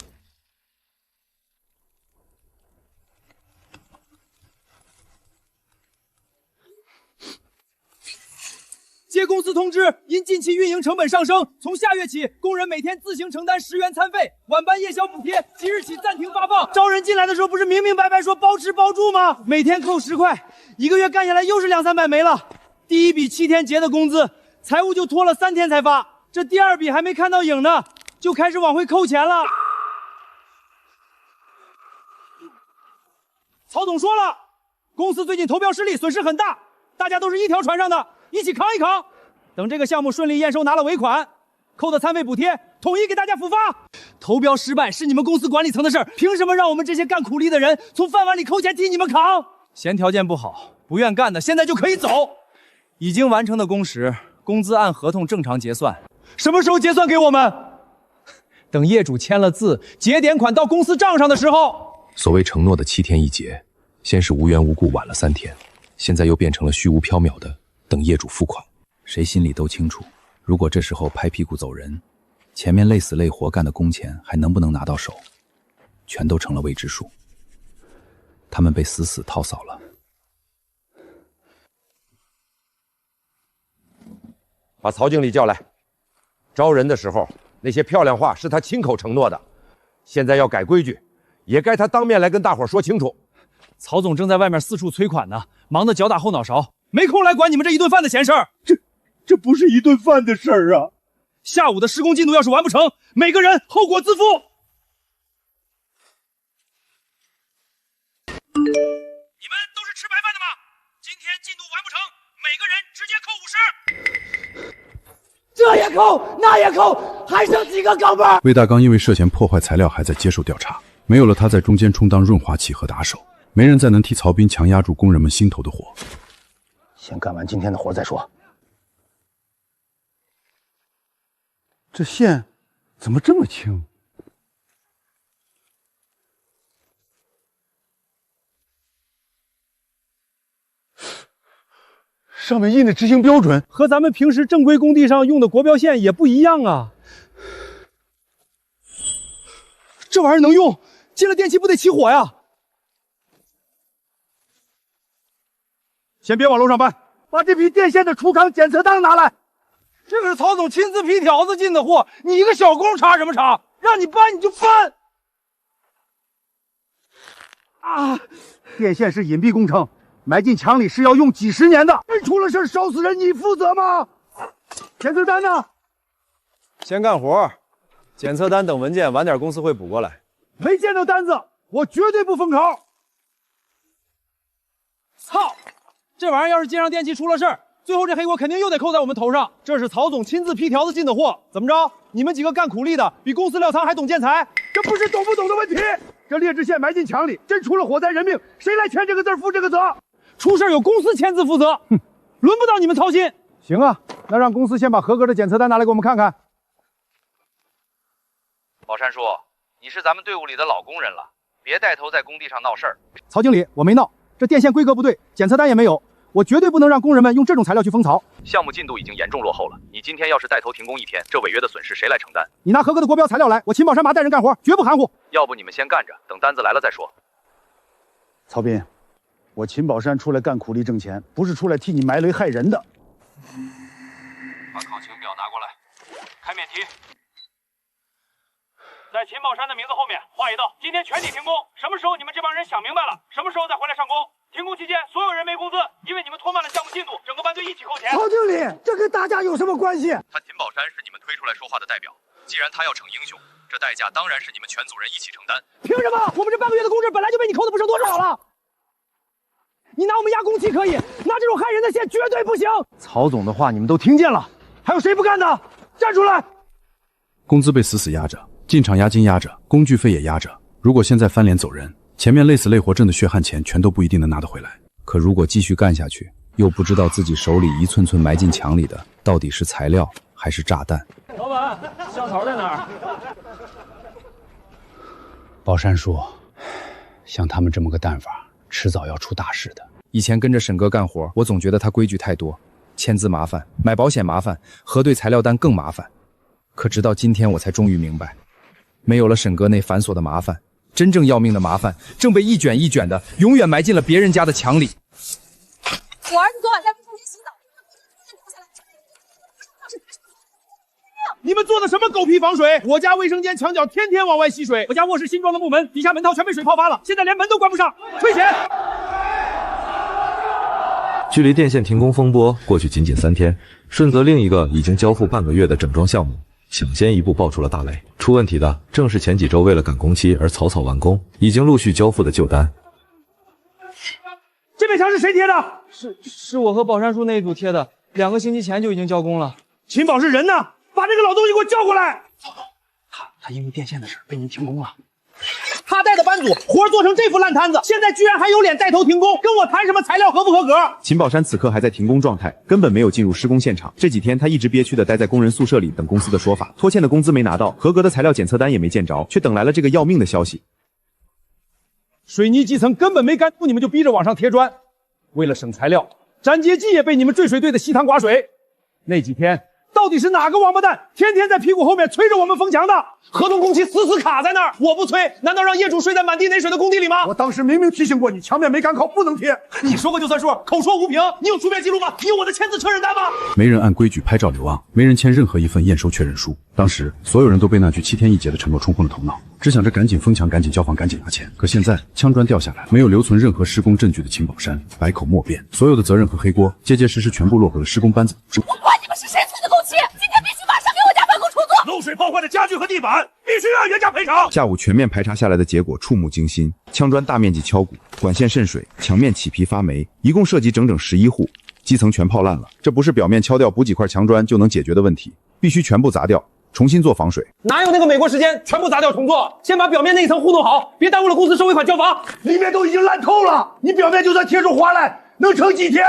接公司通知，因近期运营成本上升，从下月起，工人每天自行承担10元餐费，晚班夜宵补贴，即日起暂停发放。招人进来的时候不是明明白白说包吃包住吗？每天扣10块，1个月干下来又是200-300没了。第1笔7天结的工资，财务就拖了3天才发，这第2笔还没看到影呢，就开始往回扣钱了。曹总说了，公司最近投标失利，损失很大，大家都是一条船上的。一起扛一扛，等这个项目顺利验收拿了尾款，扣的餐费补贴统一给大家补发。投标失败是你们公司管理层的事儿，凭什么让我们这些干苦力的人从饭碗里扣钱替你们扛？嫌条件不好，不愿干的现在就可以走。已经完成的工时，工资按合同正常结算。什么时候结算给我们？等业主签了字，结点款到公司账上的时候。所谓承诺的7天一结，先是无缘无故晚了3天，现在又变成了虚无缥缈的等业主付款。谁心里都清楚，如果这时候拍屁股走人，前面累死累活干的工钱还能不能拿到手，全都成了未知数。他们被死死套扫了。把曹经理叫来。招人的时候，那些漂亮话是他亲口承诺的，现在要改规矩，也该他当面来跟大伙说清楚。曹总正在外面四处催款呢，忙得脚打后脑勺，没空来管你们这一顿饭的闲事儿。这不是一顿饭的事儿啊！下午的施工进度要是完不成，每个人后果自负。你们都是吃白饭的吗？今天进度完不成，每个人直接扣50。这也扣，那也扣，还剩几个钢板？魏大刚因为涉嫌破坏材料还在接受调查，没有了他在中间充当润滑剂和打手，没人再能替曹斌强压住工人们心头的火。先干完今天的活再说。这线怎么这么轻？上面印的执行标准和咱们平时正规工地上用的国标线也不一样啊。这玩意儿能用，接了电器不得起火呀？先别往楼上搬，把这批电线的出厂检测单拿来。这个是曹总亲自批条子进的货，你一个小工查什么查？让你搬你就搬。啊，电线是隐蔽工程，埋进墙里是要用几十年的，真出了事烧死人，你负责吗？检测单呢？先干活，检测单等文件，晚点公司会补过来。没见到单子，我绝对不封口。操！这玩意儿要是接上电器出了事儿，最后这黑锅肯定又得扣在我们头上。这是曹总亲自批条子进的货，怎么着？你们几个干苦力的，比公司料仓还懂建材？这不是懂不懂的问题。这劣质线埋进墙里，真出了火灾人命，谁来签这个字负这个责？出事有公司签字负责，轮不到你们操心。行啊，那让公司先把合格的检测单拿来给我们看看。宝山叔，你是咱们队伍里的老工人了，别带头在工地上闹事儿。曹经理，我没闹，这电线规格不对，检测单也没有，我绝对不能让工人们用这种材料去封槽。项目进度已经严重落后了，你今天要是带头停工1天，这违约的损失谁来承担？你拿合格的国标材料来，我秦宝山麻带人干活，绝不含糊。要不你们先干着，等单子来了再说。曹斌，我秦宝山出来干苦力挣钱，不是出来替你埋雷害人的。把考勤表拿过来，开免提。在秦宝山的名字后面画一道，今天全体停工。什么时候你们这帮人想明白了，什么时候再回来上工。停工期间，所有人没工资，因为你们拖慢了项目进度，整个班队一起扣钱。曹经理，这跟大家有什么关系？他秦宝山是你们推出来说话的代表，既然他要成英雄，这代价当然是你们全组人一起承担。凭什么？我们这半个月的工资本来就被你扣的不剩多少了。你拿我们压工期可以，拿这种害人的线绝对不行。曹总的话你们都听见了，还有谁不干的？站出来！工资被死死压着，进厂押金压着，工具费也压着。如果现在翻脸走人，前面累死累活挣的血汗钱全都不一定能拿得回来。可如果继续干下去，又不知道自己手里一寸寸埋进墙里的到底是材料还是炸弹。老板，香草在哪儿？宝山叔，像他们这么个蛋法，迟早要出大事的。以前跟着沈哥干活，我总觉得他规矩太多，签字麻烦，买保险麻烦，核对材料单更麻烦。可直到今天，我才终于明白，没有了沈哥那繁琐的麻烦，真正要命的麻烦正被一卷一卷的永远埋进了别人家的墙里。我儿子昨晚在卫生间洗澡，你们做的什么狗屁防水？我家卫生间墙角天天往外吸水，我家卧室新装的木门底下门套全被水泡发了，现在连门都关不上，退钱！距离电线停工风波过去仅仅3天，顺泽另一个已经交付半个月的整装项目抢先一步爆出了大雷。出问题的正是前几周为了赶工期而草草完工，已经陆续交付的旧单。这面墙是谁贴的？是我和宝山叔那一组贴的，2个星期前就已经交工了。秦宝是人呢，把这个老东西给我叫过来。他因为电线的事被您停工了。他带的班组活做成这副烂摊子，现在居然还有脸带头停工，跟我谈什么材料合不合格？秦宝山此刻还在停工状态，根本没有进入施工现场。这几天他一直憋屈地待在工人宿舍里等公司的说法，拖欠的工资没拿到，合格的材料检测单也没见着，却等来了这个要命的消息。水泥基层根本没干，你们就逼着往上贴砖。为了省材料，斩阶计也被你们坠水队的吸汤寡水。那几天到底是哪个王八蛋天天在屁股后面催着我们封墙的？合同工期死死卡在那儿，我不催，难道让业主睡在满地哪水的工地里吗？我当时明明提醒过你，墙面没赶好不能贴。你说过就算数，口说无凭。你有书面记录吗？你有我的签字确认单吗？没人按规矩拍照留案，没人签任何一份验收确认书。当时所有人都被那句7天1结的承诺冲昏了头脑。只想着赶紧封墙、赶紧交房、赶紧拿钱。可现在枪砖掉下来，没有留存任何施工证据的秦宝山百口莫辩，所有的责任和黑锅结结实实全部落回了施工班子。我管你们是谁存的工期，今天必须马上给我家办公重做。漏水泡坏的家具和地板必须按原价赔偿。下午全面排查下来的结果触目惊心：枪砖大面积敲鼓，管线渗水，墙面起皮发霉，一共涉及整整11户，基层全泡烂了。这不是表面敲掉补几块墙砖就能解决的问题，必须全部砸掉，重新做防水。哪有那个美国时间全部砸掉重做？先把表面那一层糊弄好，别耽误了公司收尾款交房。里面都已经烂透了，你表面就算贴出花来，能撑几天？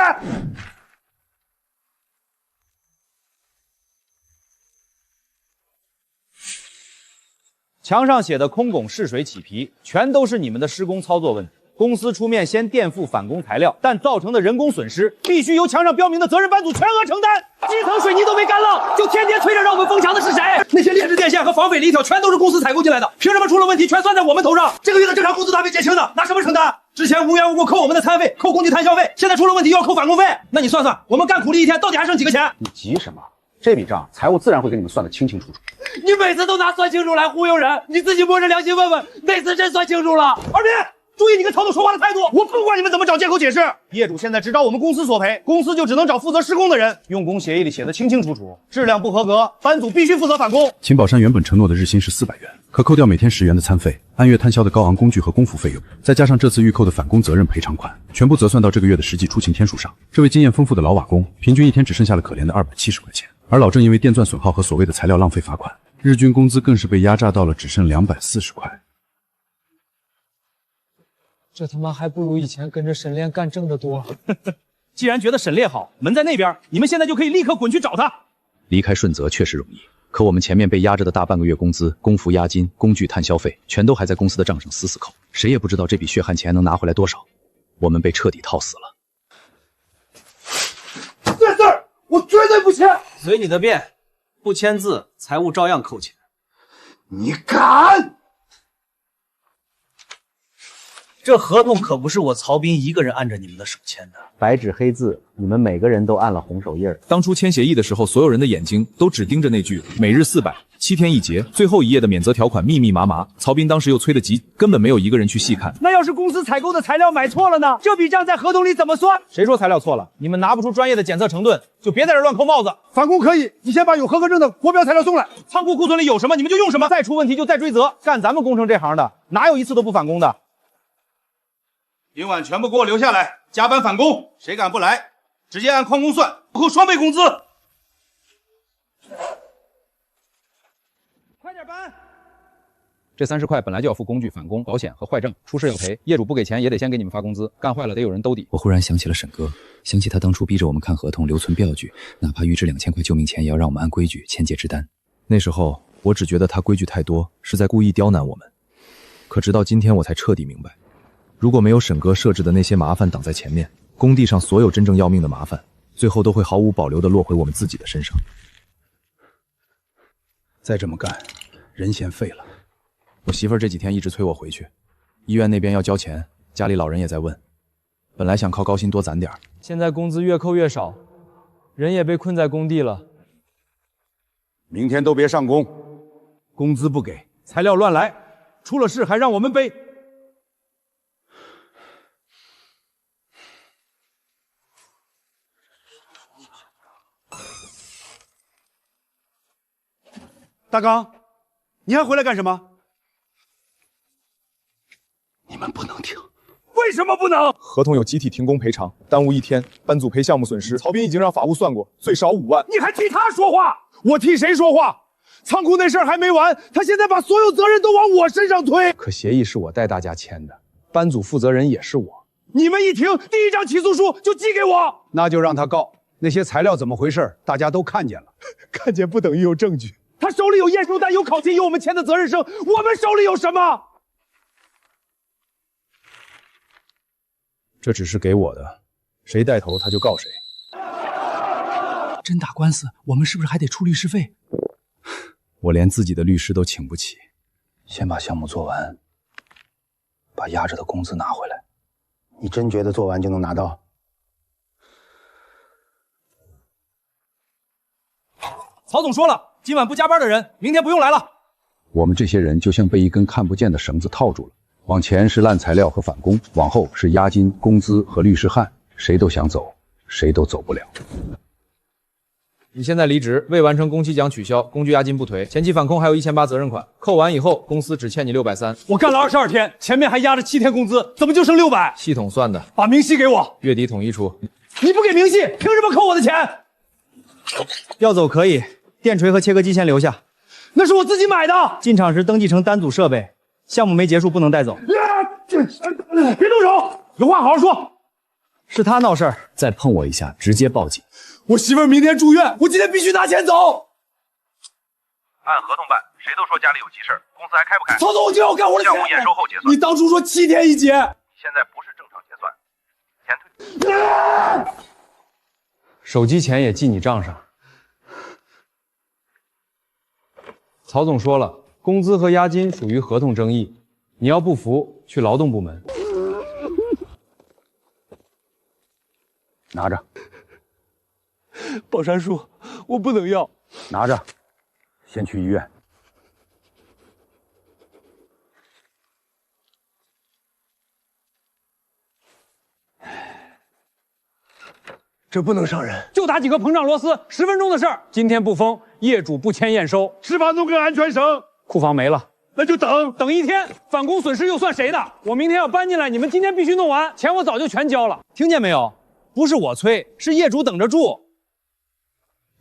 墙上写的空拱试水起皮，全都是你们的施工操作问题。公司出面先垫付返工材料，但造成的人工损失必须由墙上标明的责任班组全额承担。基层水泥都没干愣，就天天催着让我们封墙的是谁？那些劣质电线和防匪离条全都是公司采购进来的，凭什么出了问题全算在我们头上？这个月的正常工资大被减轻的，拿什么承担？之前无缘无故扣我们的餐费，扣工具摊销费，现在出了问题又要扣返工费，那你算算，我们干苦力一天到底还剩几个钱？你急什么？这笔账财务自然会给你们算得清清楚楚。你每次都拿算清楚来忽悠人，你自己摸着良心问问，哪次真算清楚了？二斌，注意你跟曹总说话的态度，我不管你们怎么找借口解释。业主现在只找我们公司索赔，公司就只能找负责施工的人。用工协议里写的清清楚楚，质量不合格，班组必须负责返工。秦宝山原本承诺的日薪是400元，可扣掉每天10元的餐费，按月摊销的高昂工具和工服费用，再加上这次预扣的返工责任赔偿款，全部折算到这个月的实际出勤天数上。这位经验丰富的老瓦工，平均一天只剩下了可怜的270块钱。而老郑因为电钻损耗和所谓的材料浪费罚款，日均工资更是被压榨到了只剩240块。这他妈还不如以前跟着沈炼干挣得多。既然觉得沈烈好，门在那边，你们现在就可以立刻滚去找他。离开顺泽确实容易，可我们前面被压着的大半个月工资、工服押金、工具摊销费，全都还在公司的账上死死扣，谁也不知道这笔血汗钱能拿回来多少。我们被彻底套死了。这事儿我绝对不签。随你的便，不签字，财务照样扣钱。你敢？这合同可不是我曹斌一个人按着你们的手签的，白纸黑字，你们每个人都按了红手印儿。当初签协议的时候，所有人的眼睛都只盯着那句每日400，7天一结，最后一页的免责条款密密麻麻。曹斌当时又催得急，根本没有一个人去细看。那要是公司采购的材料买错了呢？这笔账在合同里怎么算？谁说材料错了？你们拿不出专业的检测成吨，就别在这乱扣帽子。返工可以，你先把有合格证的国标材料送来。仓库库存里有什么你们就用什么，再出问题就再追责。干咱们工程这行的，哪有一次都不返工的？今晚全部给我留下来，加班返工，谁敢不来，直接按矿工算，扣双倍工资。快点搬！这30块本来就要付工具、返工、保险和坏账，出事要赔，业主不给钱也得先给你们发工资，干坏了得有人兜底。我忽然想起了沈哥，想起他当初逼着我们看合同、留存标据，哪怕预支2000块救命钱，也要让我们按规矩签借支单。那时候我只觉得他规矩太多，是在故意刁难我们。可直到今天我才彻底明白，如果没有沈哥设置的那些麻烦挡在前面，工地上所有真正要命的麻烦，最后都会毫无保留地落回我们自己的身上。再这么干，人嫌废了。我媳妇儿这几天一直催我回去，医院那边要交钱，家里老人也在问。本来想靠高薪多攒点，现在工资越扣越少，人也被困在工地了。明天都别上工，工资不给，材料乱来，出了事还让我们背。大刚，你还回来干什么？你们不能停。为什么不能？合同有集体停工赔偿，耽误1天，班组赔项目损失。曹斌已经让法务算过，最少5万。你还替他说话？我替谁说话？仓库那事儿还没完，他现在把所有责任都往我身上推。可协议是我带大家签的，班组负责人也是我。你们一停，第一张起诉书就寄给我。那就让他告。那些材料怎么回事？大家都看见了，看见不等于有证据。他手里有验收单，有考勤，有我们签的责任声，我们手里有什么？这只是给我的，谁带头他就告谁。真打官司，我们是不是还得出律师费？我连自己的律师都请不起。先把项目做完，把压着的工资拿回来。你真觉得做完就能拿到？曹总说了，今晚不加班的人，明天不用来了。我们这些人就像被一根看不见的绳子套住了。往前是烂材料和返工，往后是押金、工资和律师汗，谁都想走，谁都走不了。你现在离职，未完成工期奖取消，工具押金不赔，前期返工还有1800责任款，扣完以后公司只欠你630。我干了22天，前面还压着7天工资，怎么就剩600？系统算的，把明细给我，月底统一出。你不给明细，凭什么扣我的钱？要走可以，电锤和切割机先留下，那是我自己买的。进场时登记成单组设备，项目没结束不能带走。别动手，有话好好说。是他闹事儿，再碰我一下，直接报警。我媳妇儿明天住院，我今天必须拿钱走。按合同办，谁都说家里有急事，公司还开不开？曹总，我就要干活的钱。项目验收后结算。你当初说7天一结，现在不是正常结算，钱退。手机钱也记你账上。曹总说了，工资和押金属于合同争议，你要不服，去劳动部门。拿着。宝山叔，我不能要。拿着，先去医院。这不能伤人，就打几个膨胀螺丝，10分钟的事儿。今天不封，业主不签验收，执法弄个安全绳，库房没了，那就等1天，返工损失又算谁的？我明天要搬进来，你们今天必须弄完，钱我早就全交了，听见没有？不是我催，是业主等着住。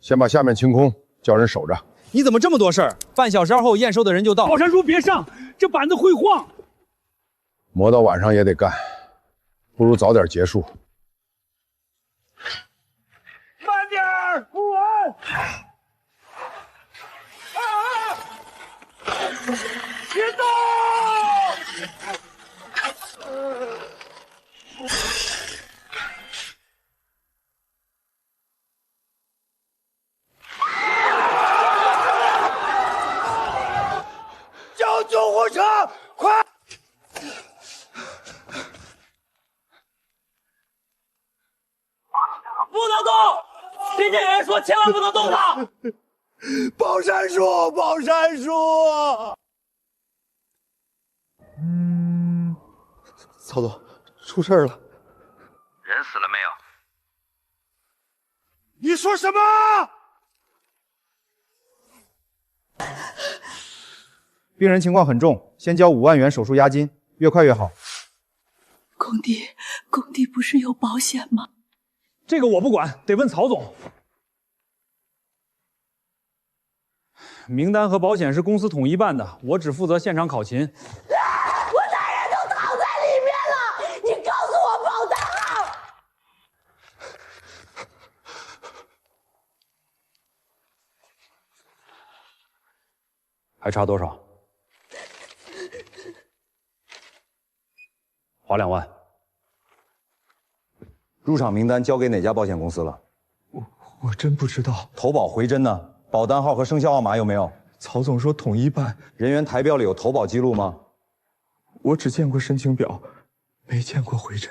先把下面清空，叫人守着。你怎么这么多事儿？半小时后验收的人就到。宝山叔别上，这板子会晃。磨到晚上也得干，不如早点结束。慢点儿，不稳。别动！叫救护车，快！不能动！听见有人说千万不能动他。宝山叔，宝山叔。曹总，出事了。人死了没有？你说什么？病人情况很重，先交5万元手术押金，越快越好。工地不是有保险吗？这个我不管，得问曹总。名单和保险是公司统一办的，我只负责现场考勤。我大人都躺在里面了，你告诉我保单号。还差多少？花2万。入场名单交给哪家保险公司了？我真不知道。投保回针呢？保单号和生效号码有没有？曹总说统一办。人员台标里有投保记录吗？我只见过申请表，没见过回针。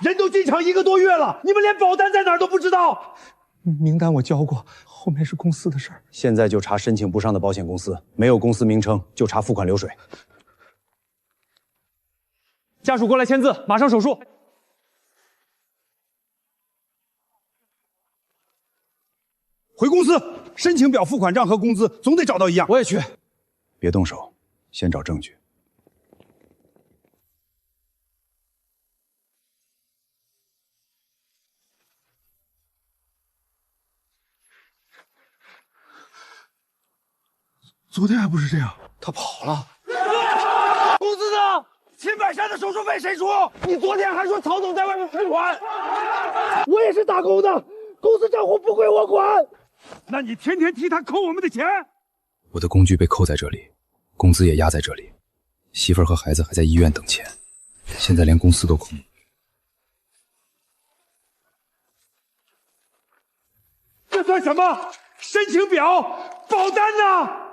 人都进场1个多月了，你们连保单在哪儿都不知道？名单我交过，后面是公司的事儿。现在就查申请不上的保险公司，没有公司名称就查付款流水。家属过来签字，马上手术。回公司申请表、付款账和工资，总得找到一样。我也去。别动手，先找证据。昨天还不是这样，他跑了。工资呢？秦百山的手术费谁出？你昨天还说曹总在外面存款，我也是打工的，公司账户不归我管。那你天天替他扣我们的钱？我的工具被扣在这里，工资也压在这里，媳妇儿和孩子还在医院等钱，现在连公司都空了。这算什么？申请表、保单呢？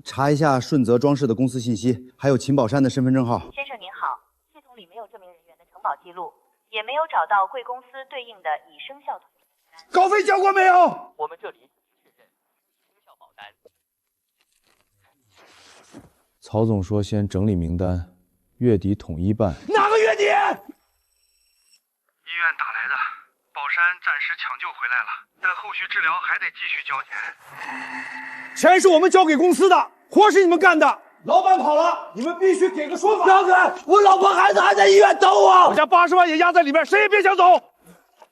查一下顺泽装饰的公司信息，还有秦宝山的身份证号。先生您好，系统里没有这名人员的承保记录，也没有找到贵公司对应的已生效统计名单。稿费交过没有？我们这里确认生效保单。曹总说先整理名单，月底统一办。哪个月底？医院打来的，宝山暂时抢救回来了，但后续治疗还得继续交钱。钱是我们交给公司的，活是你们干的。老板跑了，你们必须给个说法。大哥，我老婆孩子还在医院等我，我家80万也压在里面，谁也别想走。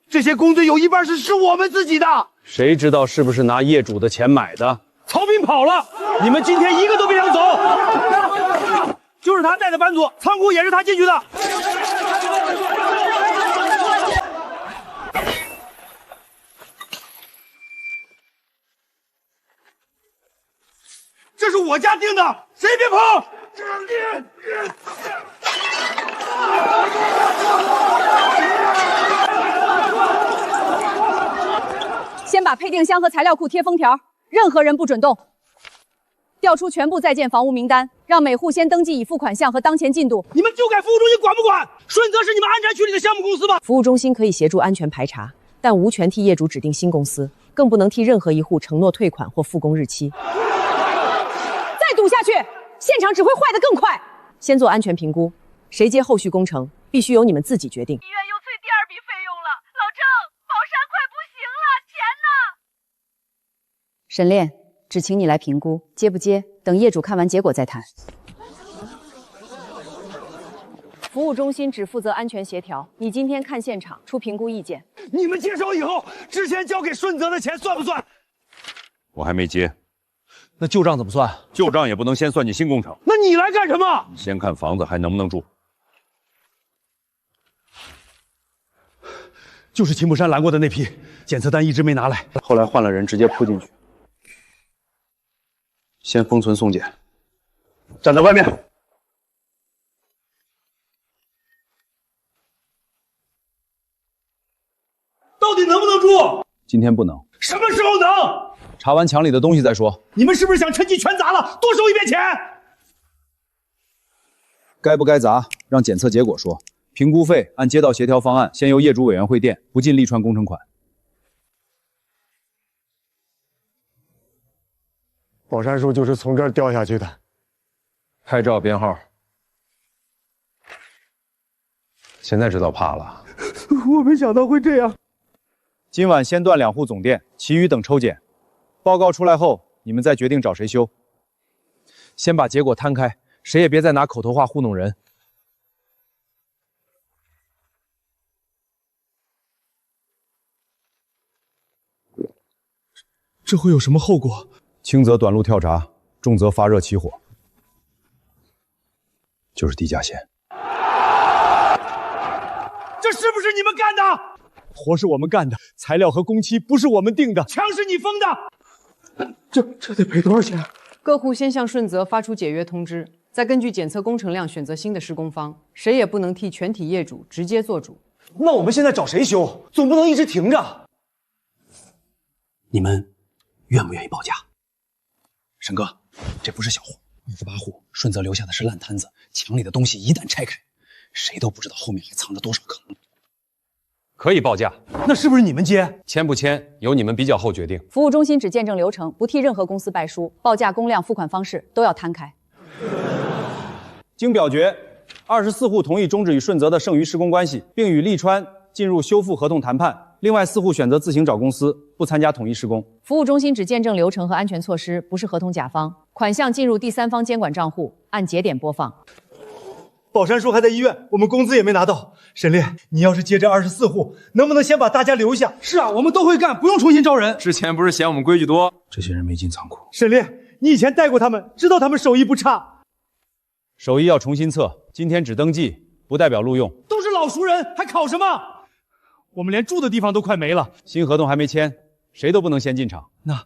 这些工资有一半是我们自己的。谁知道是不是拿业主的钱买的？曹斌跑了，你们今天一个都别想走。就是他带的班组，仓库也是他进去的。这是我家定的，谁别跑！先把配电箱和材料库贴封条，任何人不准动。调出全部在建房屋名单，让每户先登记已付款项和当前进度。你们就改服务中心管不管？顺泽是你们安全区里的项目公司吗？服务中心可以协助安全排查，但无权替业主指定新公司，更不能替任何一户承诺退款或复工日期。再赌下去，现场只会坏得更快。先做安全评估，谁接后续工程，必须由你们自己决定。医院又催第2笔费用了，老郑，宝山快不行了，钱呢？沈炼，只请你来评估，接不接，等业主看完结果再谈。服务中心只负责安全协调，你今天看现场，出评估意见。你们接手以后，之前交给顺泽的钱算不算？我还没接。那旧账怎么算？旧账也不能先算进新工程。那你来干什么？先看房子还能不能住。就是秦步山拦过的那批，检测单一直没拿来，后来换了人，直接扑进去。先封存送检，站在外面。到底能不能住？今天不能。什么时候能？查完墙里的东西再说。你们是不是想趁机全砸了，多收一遍钱？该不该砸，让检测结果说。评估费按街道协调方案，先由业主委员会垫，不进利川工程款。宝山树就是从这儿掉下去的。拍照编号。现在知道怕了。我没想到会这样。今晚先断2户总电，其余等抽检。报告出来后，你们再决定找谁修。先把结果摊开，谁也别再拿口头话糊弄人。这会有什么后果？轻则短路跳闸，重则发热起火。就是地下线。这是不是你们干的？活是我们干的，材料和工期不是我们定的，墙是你封的。这得赔多少钱？各户先向顺泽发出解约通知，再根据检测工程量选择新的施工方，谁也不能替全体业主直接做主。那我们现在找谁修？总不能一直停着。你们愿不愿意报价？沈哥，这不是小户，28户，顺泽留下的是烂摊子，墙里的东西一旦拆开，谁都不知道后面还藏着多少坑。可以报价，那是不是你们接？签不签由你们比较后决定。服务中心只见证流程，不替任何公司背书，报价、工量、付款方式都要摊开。经表决，24户同意终止与顺泽的剩余施工关系，并与利川进入修复合同谈判。另外4户选择自行找公司，不参加统一施工。服务中心只见证流程和安全措施，不是合同甲方。款项进入第三方监管账户，按节点播放。宝山叔还在医院，我们工资也没拿到。沈烈，你要是接这24户，能不能先把大家留下？是啊，我们都会干，不用重新招人。之前不是嫌我们规矩多？这些人没进仓库。沈烈，你以前带过他们，知道他们手艺不差。手艺要重新测，今天只登记，不代表录用。都是老熟人，还考什么？我们连住的地方都快没了，新合同还没签，谁都不能先进场。那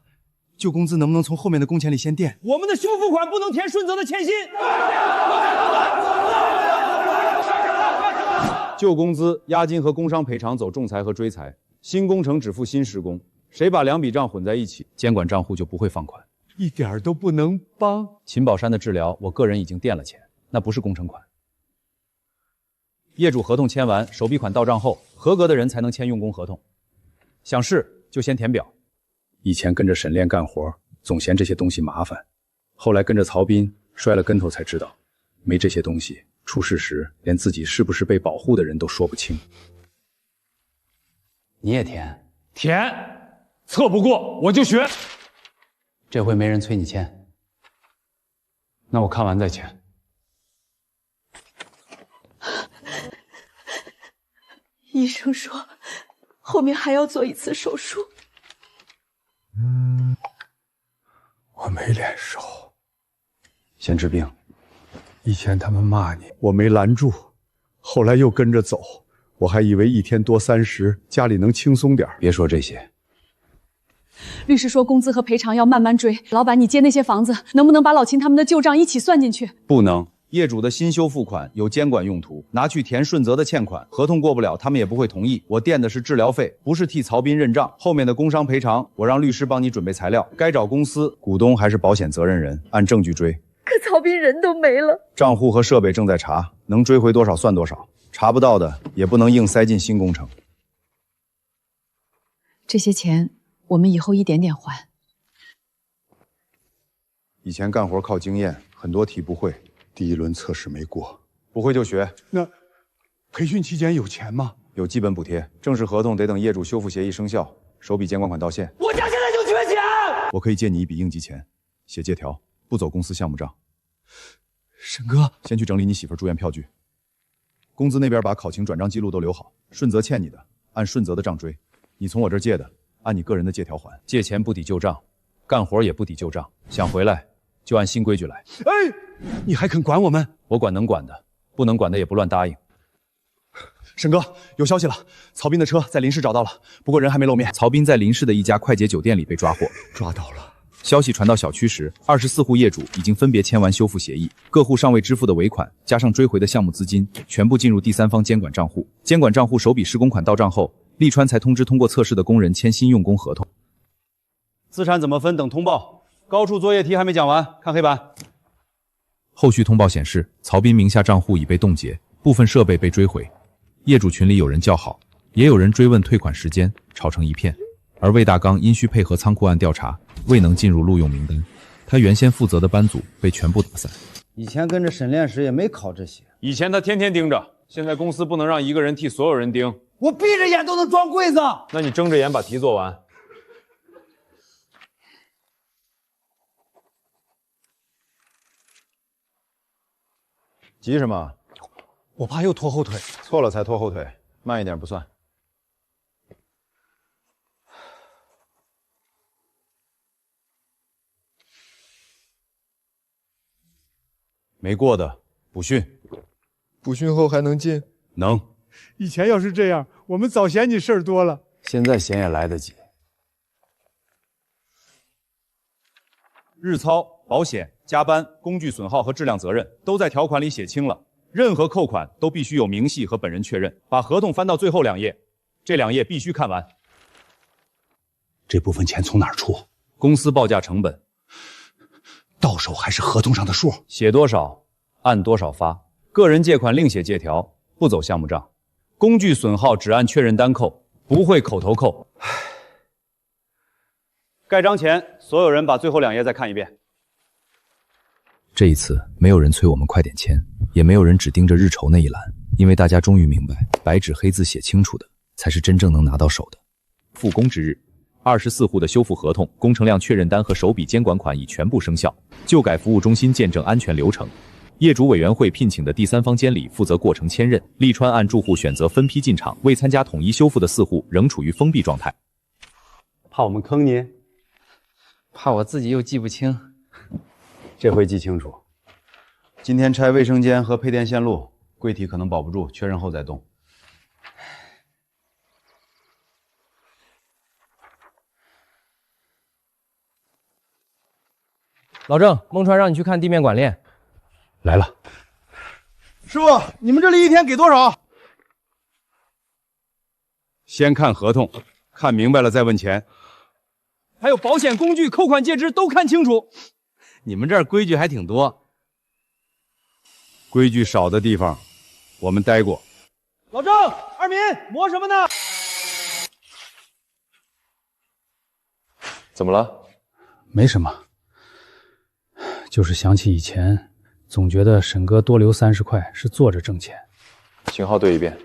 旧工资能不能从后面的工钱里先垫？我们的修复款不能填顺泽的欠薪。旧工资、押金和工伤赔偿走仲裁和追财，新工程只付新施工。谁把2笔账混在一起，监管账户就不会放款。一点都不能帮。秦宝山的治疗，我个人已经垫了钱，那不是工程款。业主合同签完，首笔款到账后，合格的人才能签用工合同。想试就先填表。以前跟着沈炼干活，总嫌这些东西麻烦，后来跟着曹斌摔了跟头才知道，没这些东西，出事时连自己是不是被保护的人都说不清。你也填？填，测不过我就学。这回没人催你签，那我看完再签。医生说，后面还要做一次手术。我没脸受。先治病。以前他们骂你，我没拦住，后来又跟着走，我还以为一天多30，家里能轻松点。别说这些。律师说工资和赔偿要慢慢追。老板，你接那些房子，能不能把老秦他们的旧账一起算进去？不能。业主的新修付款有监管用途，拿去填顺泽的欠款，合同过不了，他们也不会同意。我垫的是治疗费，不是替曹斌认账。后面的工伤赔偿，我让律师帮你准备材料，该找公司、股东还是保险责任人，按证据追。可曹斌人都没了，账户和设备正在查，能追回多少算多少，查不到的也不能硬塞进新工程。这些钱我们以后一点点还。以前干活靠经验，很多题不会。第1轮测试没过，不会就学。那培训期间有钱吗？有基本补贴，正式合同得等业主修复协议生效，首笔监管款到线。我家现在就缺钱，我可以借你一笔应急钱，写借条，不走公司项目账。沈哥，先去整理你媳妇住院票据，工资那边把考勤转账记录都留好，顺泽欠你的，按顺泽的账追。你从我这儿借的，按你个人的借条还。借钱不抵旧账，干活也不抵旧账，想回来就按新规矩来。哎，你还肯管我们？我管能管的，不能管的也不乱答应。沈哥，有消息了，曹斌的车在临市找到了，不过人还没露面。曹斌在临市的一家快捷酒店里被抓获，抓到了。消息传到小区时，24户业主已经分别签完修复协议，各户尚未支付的尾款加上追回的项目资金，全部进入第三方监管账户。监管账户首笔施工款到账后，利川才通知通过测试的工人签新用工合同。资产怎么分等通报。高处作业题还没讲完，看黑板。后续通报显示，曹斌名下账户已被冻结，部分设备被追回。业主群里有人叫好，也有人追问退款时间，吵成一片。而魏大刚因需配合仓库案调查，未能进入录用名单。他原先负责的班组被全部打散。以前跟着沈炼时也没考这些。以前他天天盯着，现在公司不能让一个人替所有人盯。我闭着眼都能装柜子。那你睁着眼把题做完。急什么？我怕又拖后腿。错了才拖后腿，慢一点不算。没过的补训。补训后还能进？能。以前要是这样，我们早嫌你事儿多了。现在嫌也来得及。日操、保险、加班、工具损耗和质量责任都在条款里写清了，任何扣款都必须有明细和本人确认。把合同翻到最后2页，这2页必须看完。这部分钱从哪儿出？公司报价成本，到手还是合同上的数？写多少按多少发，个人借款另写借条，不走项目账。工具损耗只按确认单扣，不会口头扣。盖章前，所有人把最后2页再看一遍。这一次，没有人催我们快点签，也没有人只盯着日筹那一栏，因为大家终于明白，白纸黑字写清楚的，才是真正能拿到手的。复工之日，24户的修复合同、工程量确认单和首笔监管款已全部生效。旧改服务中心见证安全流程，业主委员会聘请的第三方监理负责过程签认。利川按住户选择分批进场，未参加统一修复的4户仍处于封闭状态。怕我们坑你？怕我自己又记不清。这回记清楚。今天拆卫生间和配电线路，柜体可能保不住，确认后再动。老郑，孟川让你去看地面管链。来了。师傅，你们这里一天给多少？先看合同，看明白了再问钱。还有保险、工具、扣款截止都看清楚。你们这儿规矩还挺多。规矩少的地方，我们待过。老郑、二民，磨什么呢？怎么了？没什么，就是想起以前，总觉得沈哥多留30块是坐着挣钱。型号对一遍。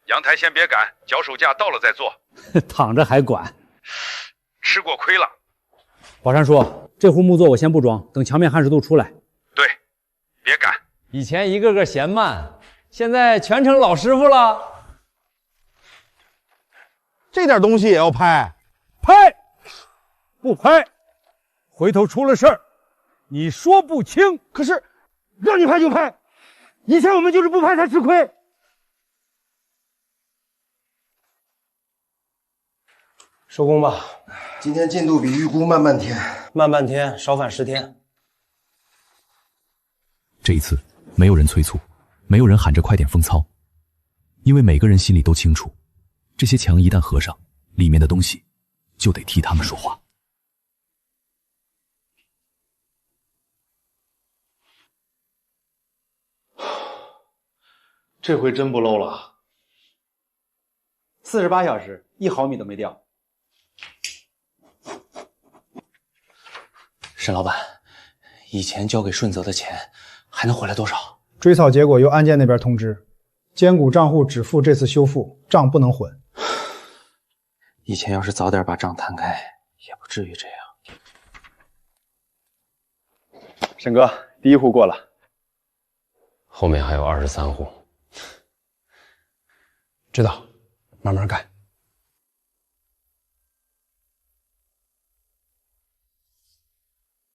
阳台先别赶，脚手架到了再做。躺着还管？吃过亏了。宝山叔，这户木座我先不装，等墙面焊实度出来。对，别赶。以前一个个嫌慢，现在全成老师傅了。这点东西也要拍？拍？不拍？回头出了事儿，你说不清。可是，让你拍就拍，以前我们就是不拍才吃亏。收工吧。今天进度比预估慢半天，慢半天，少返10天。这一次，没有人催促，没有人喊着快点封操，因为每个人心里都清楚，这些墙一旦合上，里面的东西就得替他们说话。这回真不漏了。48小时，1毫米都没掉。沈老板，以前交给顺泽的钱还能回来多少？追讨结果由安建那边通知，坚股账户只付这次修复，账不能混。以前要是早点把账摊开，也不至于这样。沈哥，第1户过了，后面还有23户。知道，慢慢干。